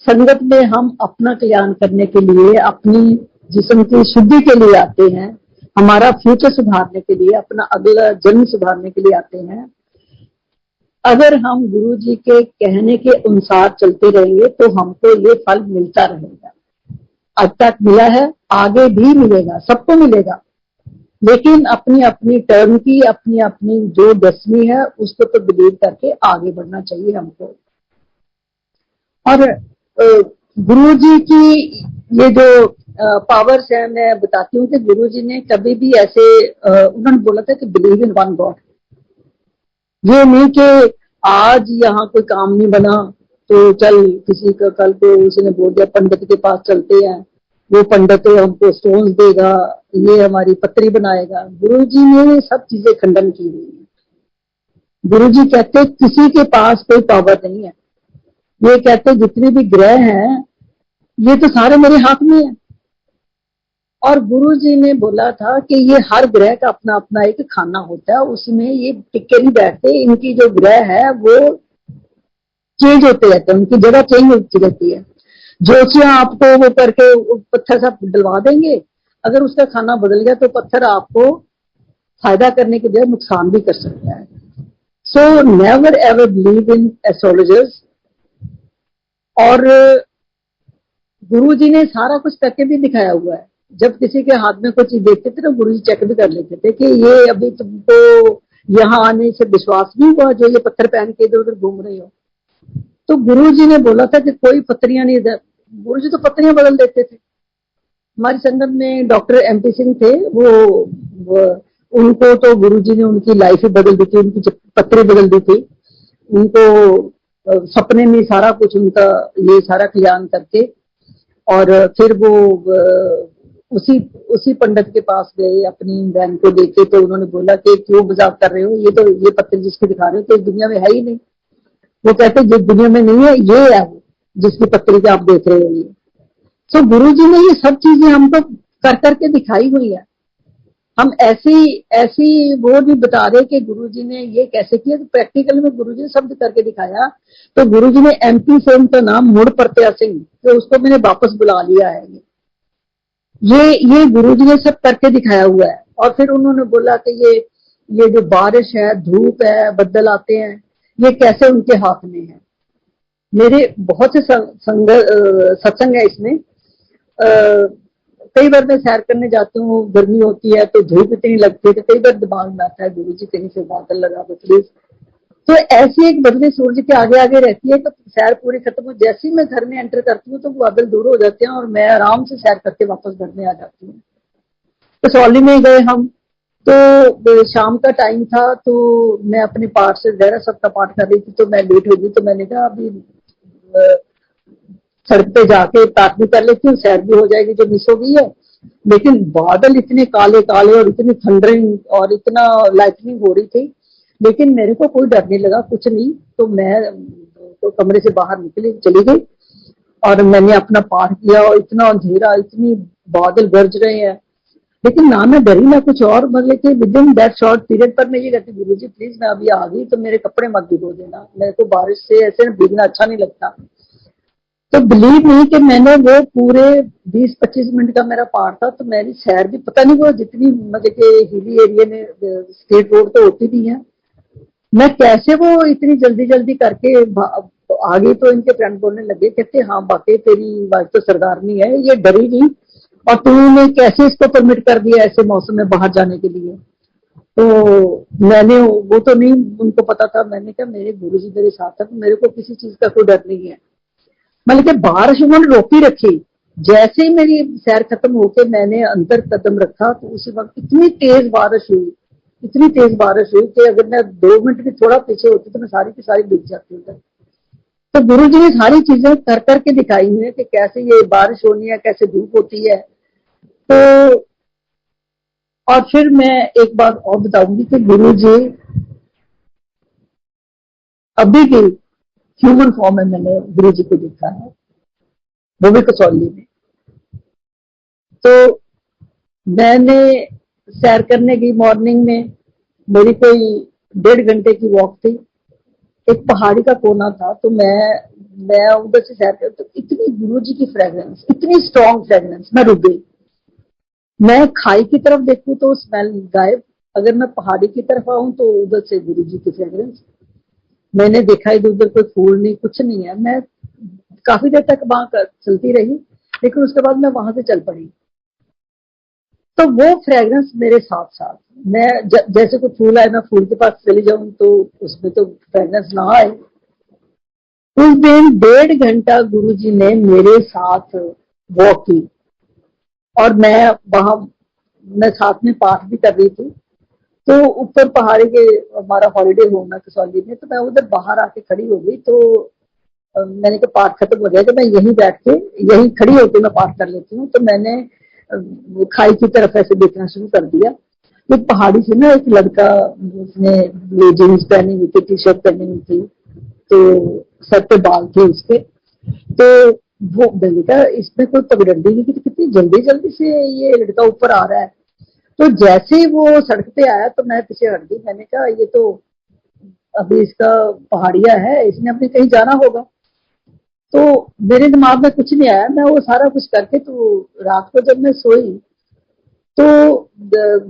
संगत में हम अपना कल्याण करने के लिए, अपनी जिस्म की शुद्धि के लिए आते हैं, हमारा फ्यूचर सुधारने के लिए, अपना अगला जन्म सुधारने के लिए आते हैं, अगर हम गुरु जी के कहने के अनुसार चलते रहेंगे तो हमको ये फल मिलता रहेगा। आज तक मिला है, आगे भी मिलेगा, सबको मिलेगा, लेकिन अपनी अपनी टर्म की, अपनी अपनी जो दसवीं है उसको तो बिलीव करके आगे बढ़ना चाहिए हमको। और गुरु जी की ये जो पावर्स है, मैं बताती हूँ कि गुरु जी ने कभी भी ऐसे उन्होंने बोला था कि बिलीव इन वन गॉड। ये नहीं कि आज यहाँ कोई काम नहीं बना तो चल किसी का, कल को उसने बोल दिया पंडित के पास चलते हैं, वो पंडित हमको स्टोन्स देगा, ये हमारी पत्री बनाएगा। गुरु जी ने सब चीजें खंडन की हुई है। गुरु जी कहते किसी के पास कोई पावर नहीं है। ये कहते जितने भी ग्रह हैं ये तो सारे मेरे हाथ में है। और गुरु जी ने बोला था कि ये हर ग्रह का अपना अपना एक खाना होता है, उसमें ये टिके नहीं बैठते, इनकी जो ग्रह है वो चेंज होते रहते हैं, उनकी जगह चेंज होती रहती है। ज्योतिषियां आपको वो करके पत्थर सा डलवा देंगे, अगर उसका खाना बदल गया तो पत्थर आपको फायदा करने के बजाय नुकसान भी कर सकता है। So never ever believe in astrologers. और गुरुजी ने सारा कुछ करके भी दिखाया हुआ है। जब किसी के हाथ में कुछ चीज देखते थे तो गुरुजी चेक भी कर लेते थे कि ये अभी तुमको यहाँ आने से विश्वास नहीं हुआ जो ये पत्थर पहन के इधर उधर घूम रही हो। तो गुरुजी ने बोला था कि कोई पत्रियां नहीं, गुरुजी तो पत्रियां बदल देते थे। हमारी संगत में डॉक्टर MP सिंह थे, वो उनको तो गुरुजी ने उनकी लाइफ ही बदल दी थी, उनकी पत्री बदल दी थी। उनको सपने में सारा कुछ उनका ये सारा कल्याण करके, और फिर वो उसी पंडित के पास गए अपनी बहन को देखे, तो उन्होंने बोला कि क्यों मजाक कर रहे हो, ये तो ये पत्र जिसकी दिखा रहे हो तो इस दुनिया में है ही नहीं। वो कहते जिस दुनिया में नहीं है ये है वो जिसकी पत्रिका आप देख रहे हो ये। तो गुरु जी ने ये सब चीजें हमको कर करके दिखाई हुई है। हम ऐसी वो नहीं बता रहे कि गुरु जी ने ये कैसे किया, तो प्रैक्टिकल में गुरु जी ने सब करके दिखाया। तो गुरु जी ने MP सिंह का नाम मुड़ प्रत्या सिंह, तो उसको मैंने वापस बुला लिया है। ये गुरु जी ने सब करके दिखाया हुआ है। और फिर उन्होंने बोला कि ये जो बारिश है, धूप है, बदल आते हैं, ये कैसे उनके हाथ में है। मेरे बहुत से सत्संग है इसमें। कई बार मैं सैर करने जाती हूँ, गर्मी होती है तो धूप इतनी लगती है, तो कई बार दिमाग में आता है गुरु जी कहीं से बादल लगा दो प्लीज। तो ऐसी एक बदली सूरज के आगे आगे रहती है, तो सैर पूरी खत्म हो, जैसे ही मैं घर में एंटर करती हूँ तो बादल दूर हो जाते हैं और मैं आराम से सैर करके वापस घर में आ जाती हूँ। कसौली में गए हम, शाम का टाइम था, तो मैं अपने पाठ से जरा सबका पाठ कर रही थी, तो मैं लेट हो गई। तो मैंने कहा अभी सड़क पे जाके प्रार्थना कर लेती हूँ, सैर भी हो जाएगी जो मिस हो गई है। लेकिन बादल इतने काले काले और इतनी थंडरिंग और इतना लाइटनिंग हो रही थी, लेकिन मेरे को कोई डर नहीं लगा, कुछ नहीं। तो मैं तो कमरे से बाहर निकली, चली गई और मैंने अपना पाठ किया। और इतना अंधेरा, इतनी बादल गरज रहे हैं, लेकिन ना मैं डरी ना कुछ और। मतलब कि with in that short period पर मैं ये कहती, गुरुजी प्लीज मैं अभी आ गई, तो मेरे कपड़े मत भिगो देना, मेरे को बारिश से ऐसे भीगना अच्छा नहीं लगता। तो बिलीव नहीं कि मैंने वो पूरे 20-25 मिनट का मेरा पार्ट था, तो मेरी सैर भी पता नहीं वो जितनी मतलब कि हिली एरिया में स्टेट रोड तो होती नहीं है, मैं कैसे वो इतनी जल्दी जल्दी करके आ गई। तो इनके फ्रेंड बोलने लगे, कहते हाँ वाकई तेरी वाइफ तो सरदारनी है, ये डरी नहीं, और तूने कैसे इसको परमिट कर दिया ऐसे मौसम में बाहर जाने के लिए। तो मैंने वो तो नहीं उनको पता था, मैंने कहा मेरे गुरुजी मेरे साथ है, तो मेरे को किसी चीज का कोई डर नहीं है। मतलब कि बारिश उन्होंने रोकी रखी। जैसे ही मेरी सैर खत्म होके मैंने अंदर कदम रखा, तो उसी वक्त इतनी तेज बारिश हुई, इतनी तेज बारिश हुई कि अगर मैं 2 मिनट भी थोड़ा पीछे होती तो मैं सारी की सारी भीग जाती उधर। तो गुरु जी ने सारी चीजें कर करके दिखाई हुई है कि कैसे ये बारिश होनी है, कैसे धूप होती है। तो और फिर मैं एक बात और बताऊंगी कि गुरु जी अभी भी ह्यूमन फॉर्म में मैंने गुरु जी को देखा है, वो भी कसौली में। तो मैंने सैर करने की मॉर्निंग में, मेरी कोई 1.5 घंटे की वॉक थी, एक पहाड़ी का कोना था। तो मैं उधर से सैर कर, तो इतनी गुरु जी की फ्रेग्रेंस, इतनी स्ट्रॉन्ग फ्रेग्रेंस, मैं रुक गई। मैं खाई की तरफ देखूं तो स्मेल गायब, अगर मैं पहाड़ी की तरफ आऊं तो उधर से गुरु जी की फ्रेग्रेंस। मैंने देखा इधर उधर कोई फूल नहीं, कुछ नहीं है। मैं काफी देर तक वहां चलती रही, लेकिन उसके बाद मैं वहां से चल पड़ी। तो वो फ्रेग्रेंस मेरे साथ साथ, मैं जैसे कोई फूल आए मैं फूल के पास चली जाऊं तो उसमें तो फ्रेग्रेंस ना आए। उस दिन 1.5 घंटा गुरुजी ने मेरे साथ वॉक की, और मैं साथ में पाठ भी कर रही थी। तो ऊपर पहाड़ी के हमारा हॉलिडे होम है कसौली में, तो मैं उधर बाहर आके खड़ी हो गई। तो मैंने कहा पाठ खत्म हो गया, तो मैं यहीं बैठ के यहीं खड़ी होकर मैं पाठ कर लेती हूँ। तो मैंने खाई की तरफ ऐसे देखना शुरू कर दिया। तो पहाड़ी से ना एक लड़का, उसने जीन्स पहनी हुई थी, टी शर्ट पहनी हुई थी, तो सर पे बाल थे उसके। तो वो मैंने कहा इसमें कोई पगडंडी नहीं की, तो कितनी जल्दी जल्दी से ये लड़का ऊपर आ रहा है। तो जैसे ही वो सड़क पे आया तो मैं पीछे हट गई। मैंने कहा ये तो अभी इसका पहाड़िया है, इसने अपने कहीं जाना होगा। तो मेरे दिमाग में कुछ नहीं आया, मैं वो सारा कुछ करके, तो रात को जब मैं सोई तो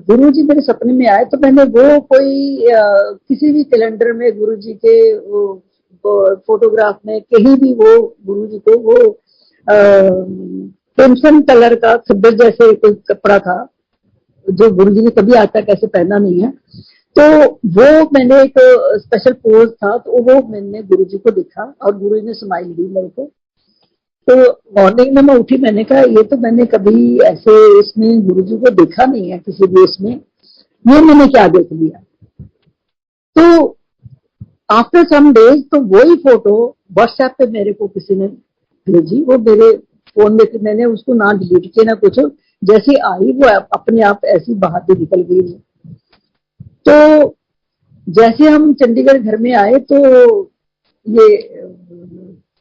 गुरु जी मेरे सपने में आए। तो मैंने वो कोई किसी भी कैलेंडर में गुरु जी के वो फोटोग्राफ में कहीं भी वो गुरु जी को वो क्रिम्सन कलर का खद्दर जैसे कोई कपड़ा था, जो गुरु जी ने कभी आज तक ऐसे पहना नहीं है। तो वो मैंने एक स्पेशल पोज था, तो वो मैंने गुरु जी को देखा और गुरु जी ने स्माइल दी मेरे को। तो मॉर्निंग में मैं उठी, मैंने कहा ये तो मैंने कभी ऐसे इसमें गुरु जी को देखा नहीं है किसी भी इसमें, ये मैंने क्या देख लिया। तो आफ्टर सम डेज तो वही फोटो व्हाट्सएप पे मेरे को किसी ने भेजी, वो मेरे फोन में थी, मैंने उसको ना डिलीट किया ना कुछ, जैसे आई वो अपने आप ऐसी बाहर से निकल गई। तो जैसे हम चंडीगढ़ घर में आए तो ये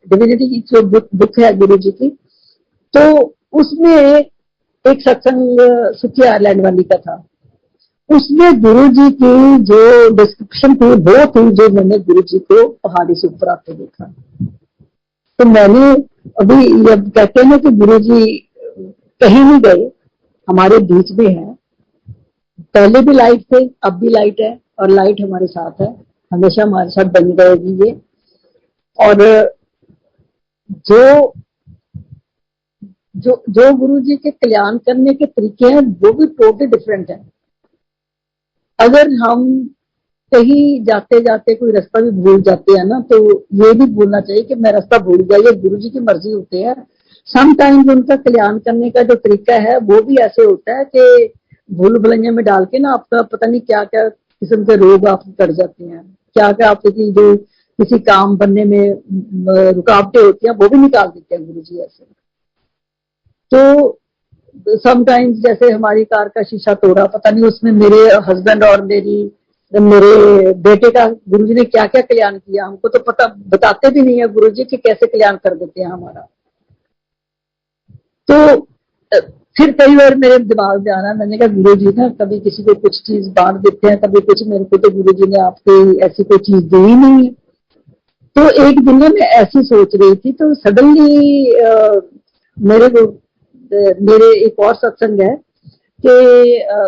डिविनिटी की जो बुक है गुरु जी की, तो उसमें एक सत्संग सुखी आयरलैंड वाली का था। उसमें गुरु जी की जो डिस्क्रिप्शन थी वो थी जो मैंने गुरु जी को पहाड़ी से ऊपर आते देखा। तो मैंने अभी जब कहते हैं ना कि गुरु जी कहीं नहीं गए, हमारे बीच में है, पहले भी लाइट थे, अब भी लाइट है, और लाइट हमारे साथ है, हमेशा हमारे साथ बनी रहेगी ये। और जो जो जो गुरु जी के कल्याण करने के तरीके हैं वो भी टोटली डिफरेंट है। अगर हम कहीं जाते जाते कोई रास्ता भी भूल जाते हैं ना, तो ये भी भूलना चाहिए कि मैं रास्ता भूल गया, ये गुरु जी की मर्जी होती है। समटाइम्स उनका कल्याण करने का जो तरीका है वो भी ऐसे होता है कि भूल भुलैया में डाल के ना आपका पता नहीं क्या क्या किस्म के रोग आपको कर जाते हैं, क्या क्या आपकी जो किसी काम बनने में रुकावटें होती हैं वो भी निकाल देते हैं गुरु जी ऐसे। तो समटाइम्स जैसे हमारी कार का शीशा तोड़ा, पता नहीं उसमें मेरे हस्बैंड और मेरे बेटे का गुरुजी ने क्या क्या कल्याण किया, हमको तो पता बताते भी नहीं है गुरुजी कि कैसे कल्याण कर देते हैं हमारा। तो फिर कई बार मेरे दिमाग में आना, मैंने कहा गुरु जी ना कभी किसी को कुछ चीज बांट देते हैं, कभी कुछ, मेरे को तो गुरु जी ने आपकी ऐसी कोई चीज दी ही नहीं है। तो एक दिन ना मैं ऐसी सोच रही थी, तो सडनली मेरे को मेरे एक और सत्संग है कि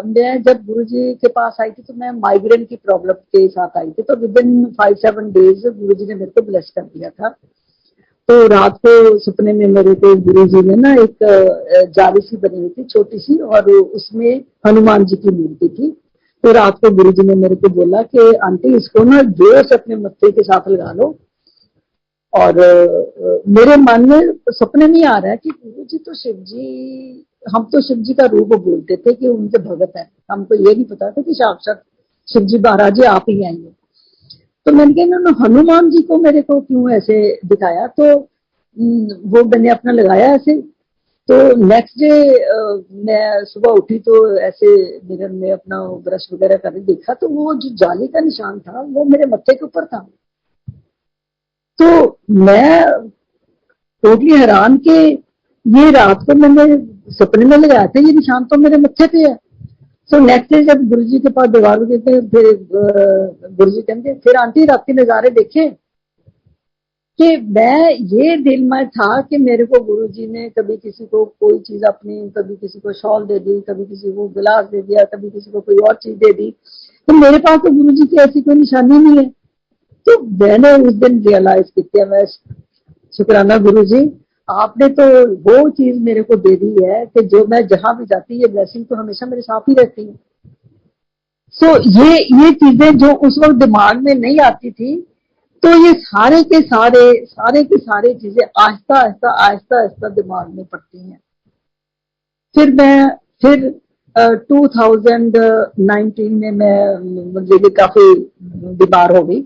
मैं जब गुरुजी के पास आई थी तो मैं माइग्रेन की प्रॉब्लम के साथ आई थी, तो विद इन 5-7 डेज गुरुजी ने मेरे को ब्लेस कर दिया था। तो रात को सपने में मेरे को गुरुजी ने ना एक जाली सी बनी हुई थी छोटी सी, और उसमें हनुमान जी की मूर्ति थी। तो रात को गुरुजी ने मेरे को बोला कि आंटी इसको ना जोर से अपने मत्थे के साथ लगा लो। और मेरे मन में सपने में आ रहा है कि गुरु जी तो शिव जी, हम तो शिव जी का रूप बोलते थे कि उनके भगत है, हमको ये नहीं पता था कि साक्षात शिव जी महाराज जी आप ही आएंगे। तो मैंने कहा इन्होंने हनुमान जी को मेरे को क्यों ऐसे दिखाया, तो वो मैंने अपना लगाया ऐसे। तो नेक्स्ट डे मैं सुबह उठी तो ऐसे मिरर में अपना ब्रश वगैरह करके देखा, तो वो जो जाली का निशान था वो मेरे मत्थे के ऊपर था। तो मैं टोटली हैरान के ये रात को मैंने सपने में लगाया था, ये निशान तो मेरे मत्थे पे है। सो नेक्स्ट डे जब गुरुजी के पास दरबार में गए, फिर गुरुजी कहते फिर आंटी रात के नजारे देखे, कि मैं ये दिल में था कि मेरे को गुरुजी ने कभी किसी को कोई चीज अपनी, कभी किसी को शॉल दे दी, कभी किसी को गिलास दे दिया, कभी किसी को कोई और चीज दे दी, तो मेरे पास तो गुरुजी की ऐसी कोई निशानी नहीं है। तो मैंने उस दिन रियलाइज किया, मैं शुक्राना गुरुजी, आपने तो वो चीज मेरे को दे दी है कि जो मैं जहां भी जाती, ये ब्लेसिंग तो हमेशा मेरे साथ ही रहती है। सो ये चीजें जो उस वक्त दिमाग में नहीं आती थी, तो ये सारे के सारे चीजें आहिस्ता आहिस्ता आहिस्ता आहिस्ता दिमाग में पड़ती हैं। फिर 2019 में मैं मुझे काफी बीमार हो गई,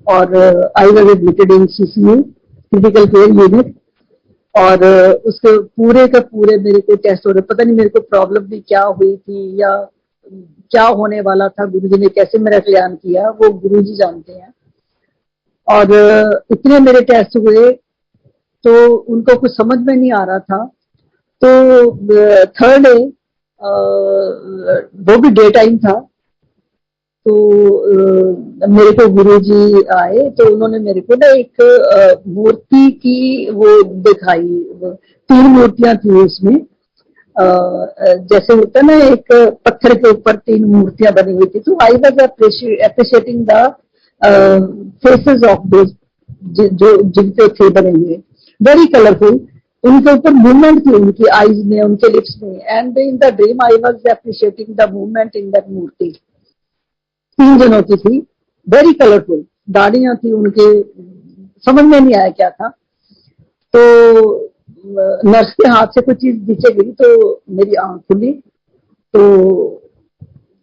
और I was admitted in CCU critical care unit, और उसके पूरे का पूरे मेरे को टेस्ट हो रहे, पता नहीं मेरे को प्रॉब्लम भी क्या हुई थी या क्या होने वाला था, गुरुजी ने कैसे मेरा कल्याण किया वो गुरुजी जानते हैं। और इतने मेरे टेस्ट हुए तो उनको कुछ समझ में नहीं आ रहा था। तो थर्ड डे वो भी डे टाइम था, तो मेरे को गुरुजी आए, तो उन्होंने मेरे को ना एक मूर्ति की वो दिखाई, 3 मूर्तियां थी उसमें, जैसे होता है ना एक पत्थर के ऊपर 3 मूर्तियां बनी हुई थी। तो आई was appreciating the faces of those जो जिनके थे बने हुए, वेरी कलरफुल, उनके ऊपर मूवमेंट थी उनकी आईज में, उनके लिप्स में, and in the dream I was appreciating the movement in that murti. 3 जनों की थी, वेरी कलरफुल, दाढ़ियां थी उनके, समझ में नहीं आया क्या था। तो नर्स के हाथ से कुछ चीज नीचे गिरी तो मेरी आंख खुली। तो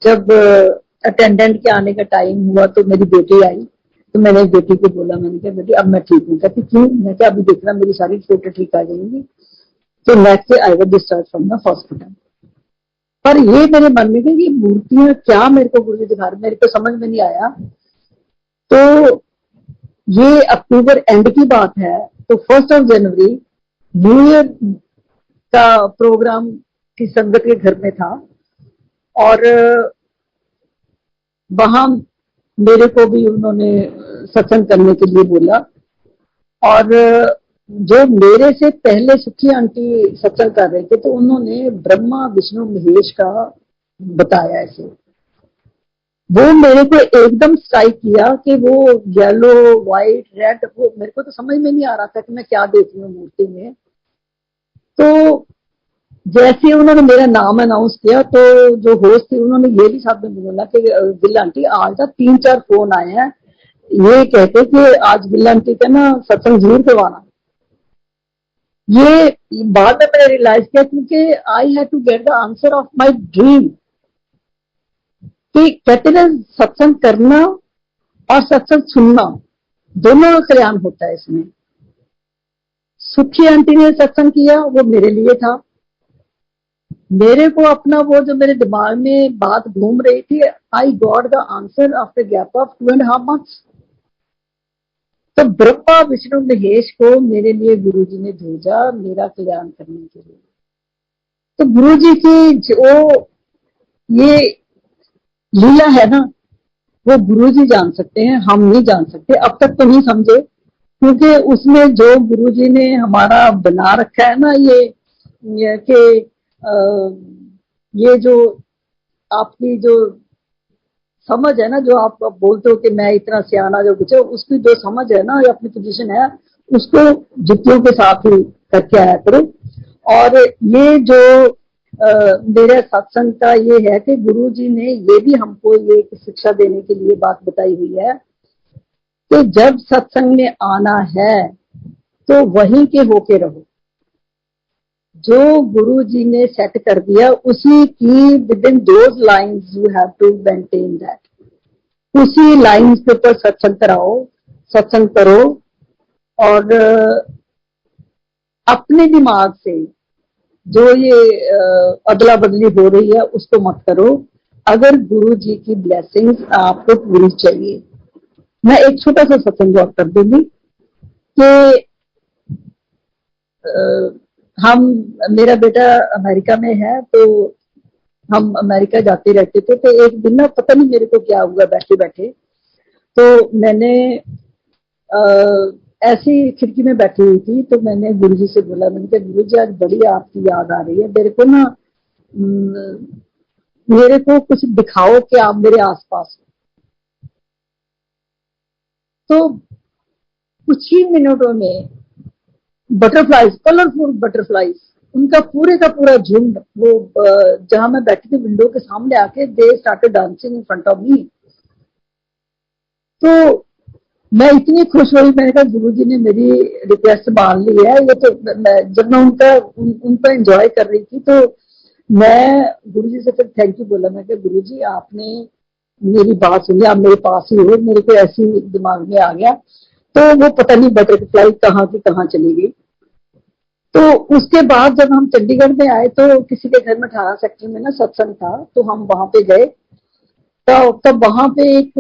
जब अटेंडेंट के आने का टाइम हुआ तो मेरी बेटी आई, तो मैंने बेटी को बोला, मैंने कहा बेटी अब मैं ठीक हूँ। कहती क्यों? मैं क्या अभी देखना मेरी सारी रिपोर्टें ठीक आ जाएंगी। तो next day I was discharge from the hospital. पर ये मेरे मन में कि मूर्तियां क्या मेरे को गुरु दिखा रहे, मेरे को समझ में नहीं आया। तो ये अक्टूबर एंड की बात है, तो 1 जनवरी न्यू ईयर का प्रोग्राम की संगत के घर में था, और वहां मेरे को भी उन्होंने सत्संग करने के लिए बोला। और जो मेरे से पहले सुखी आंटी सत्संग कर रहे थे, तो उन्होंने ब्रह्मा विष्णु महेश का बताया ऐसे। वो मेरे को एकदम स्ट्राइक किया कि वो येलो व्हाइट रेड, वो मेरे को तो समझ में नहीं आ रहा था कि मैं क्या देख रही हूँ मूर्ति में। तो जैसे उन्होंने मेरा नाम अनाउंस किया, तो जो होस्ट थी उन्होंने ये भी साथ में बोला कि गिल आंटी आज ना 3-4 फोन आए हैं, ये कहते कि आज गिल आंटी का ना सत्संग जरूर करवाना। ये बाद में मैंने रियलाइज किया, क्योंकि I had to get the answer of my dream, कि कहते ना सत्संग करना और सत्संग सुनना दोनों का कल्याण होता है इसमें। सुखी आंटी ने सत्संग किया, वो मेरे लिए था। मेरे को अपना वो जो मेरे दिमाग में बात घूम रही थी, I got the answer after gap of 2.5 months। तो ब्रह्मा विष्णु महेश को मेरे लिए गुरु जी ने भेजा मेरा कल्याण करने के लिए। तो गुरु जी की जो ये लीला है ना, वो गुरु जी जान सकते हैं, हम नहीं जान सकते। अब तक तो नहीं समझे, क्योंकि उसमें जो गुरु जी ने हमारा बना रखा है ना, ये कि ये जो आपकी जो समझ है ना, जो आप बोलते हो कि मैं इतना सियाना जो कुछ है, उसकी जो समझ है ना, अपनी पोजीशन है, उसको जुतियों के साथ ही करके आया करो। और ये जो मेरे सत्संग का ये है कि गुरु जी ने ये भी हमको ये शिक्षा देने के लिए बात बताई हुई है कि जब सत्संग में आना है तो वहीं के होके रहो। जो गुरु जी ने सेट कर दिया उसी की within those lines you have to maintain that. उसी लाइन्स के ऊपर सत्संग कराओ, सत्संग करो। और अपने दिमाग से जो ये अदला बदली हो रही है उसको मत करो। अगर गुरु जी की ब्लेसिंग्स आपको पूरी चाहिए, मैं एक छोटा सा सत्संग और कर दूंगी कि हम, मेरा बेटा अमेरिका में है, तो हम अमेरिका जाते रहते थे। तो एक दिन ना पता नहीं मेरे को क्या हुआ, बैठे बैठे तो मैंने ऐसी खिड़की में बैठी हुई थी, तो मैंने गुरु जी से बोला, मैंने कहा गुरु जी आज बड़ी आपकी याद आ रही है, मेरे को ना मेरे को कुछ दिखाओ कि आप मेरे आसपास हो। तो कुछ ही मिनटों में बटरफ्लाइज, कलरफुल बटरफ्लाइज, उनका पूरे का पूरा झुंड, वो जहां मैं बैठी थी विंडो के सामने आके they started dancing in front of me. तो मैं इतनी खुश हुई, मैंने कहा गुरुजी ने मेरी रिक्वेस्ट मान ली है। ये तो जब मैं उनका एंजॉय कर रही थी, तो मैं गुरुजी से फिर थैंक यू बोला। मैं कहा गुरुजी आपने मेरी बात सुनी, आप मेरे पास ही हो, मेरे को ऐसी दिमाग में आ गया। तो वो पता नहीं बटरफ्लाई कहाँ की कहाँ चली गई। तो उसके बाद जब हम चंडीगढ़ में आए तो किसी के घर में 18 सेक्टर में ना सत्संग था, तो हम वहां पे गए। तब वहां पे एक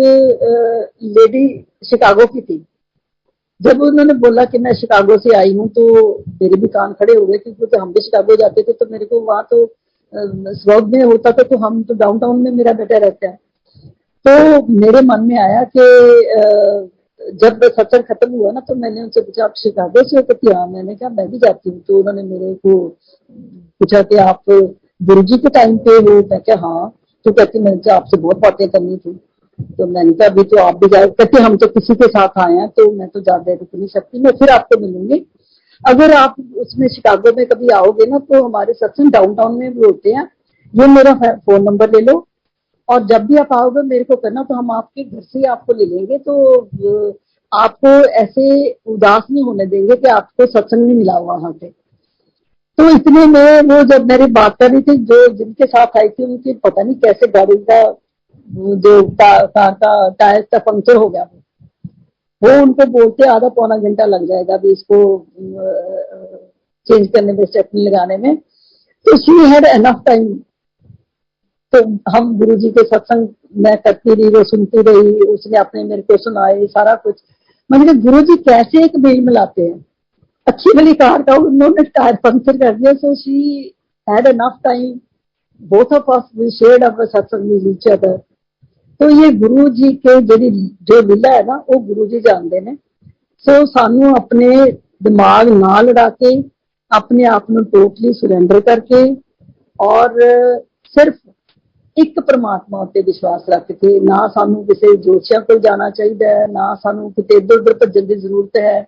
लेडी शिकागो की थी। जब उन्होंने बोला कि मैं शिकागो से आई हूँ, तो मेरे भी कान खड़े हो गए, क्योंकि हम भी शिकागो जाते थे। तो मेरे को वहां तो साउथ में होता था, तो हम तो डाउनटाउन में मेरा बेटा रहता है। तो मेरे मन में आया कि जब सत्संग खत्म हुआ ना, तो मैंने उनसे पूछा आप शिकागो से हो? कहती हाँ। मैंने कहा मैं भी जाती हूँ। तो उन्होंने मेरे को पूछा कि आप गुरुजी के टाइम पे हो? मैं क्या हाँ। तो कहती मैंने आपसे बहुत बातें करनी थी। तो मैंने कहा अभी तो आप भी जाए। कहते हम तो किसी के साथ आए हैं, तो मैं तो ज्यादा रुक नहीं सकती, मैं फिर आपको मिलूंगी। अगर आप उसमें शिकागो में कभी आओगे ना, तो हमारे सत्संग डाउनटाउन में भी होते हैं, ये मेरा फोन नंबर ले लो, और जब भी आप आओगे मेरे को करना, तो हम आपके घर से ही आपको ले लेंगे। तो आपको ऐसे उदास नहीं होने देंगे कि आपको सत्संग नहीं मिला वहां पे। तो इतने में वो जब मेरी बात कर रही थी, जो जिनके साथ आई थी उनकी पता नहीं कैसे गाड़ी का जो कार का टायर का पंक्चर हो गया। वो उनको बोलते आधा पौना घंटा लग जाएगा अभी इसको चेंज करने में, स्टेपनी लगाने में। तो शी हैड एनफ टाइम। तो हम गुरुजी के सत्संग मैं करती रही, वो सुनती रही, उसने अपने मेरे को सुनाए सारा कुछ। मैंने कहा गुरुजी कैसे एक मेल मिलाते हैं। अच्छी भली कार का उन्होंने टायर पंक्चर कर दिया। So she had enough time, both of us we shared our satsang with each other. तो ये गुरु जी के जो लीला है ना, वो गुरु जी जानते हैं। सो सानू अपने दिमाग ना लड़ा के, अपने आप को टोटली सुरेंडर करके, और सिर्फ एक परमात्मा उत्ते विश्वास रख के, ना सानू किसी जोशिया को जाना चाहिए, ना सानू किते इधर उधर भजन की जरूरत है।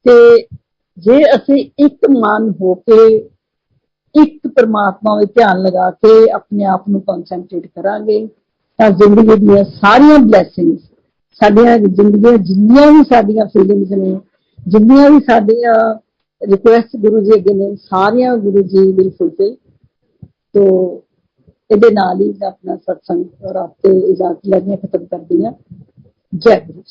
कि जे असी एक मन होके एक परमात्मा में ध्यान लगा के अपने आप को कॉन्सनट्रेट करांगे, तो जिंदगी दी सारिया ब्लैसिंग्स, साडियां जिंदगी जिन्नियां भी साडियां फीलिंग्स ने, जिन्नियां भी साडियां रिक्वेस्ट गुरु जी अगे ने, सारिया गुरु जी विल फुलफिल। तो ਇਹਦੇ ਨਾਲ ਹੀ ਮੈਂ ਆਪਣਾ ਸਤਸੰਗ ਔਰ ਆਪਕੇ ਇਜਾਜ਼ਤ ਲੈਣੀ ਖਤਮ ਕਰਦੀ ਹਾਂ। ਜੈ ਗੁਰੂ।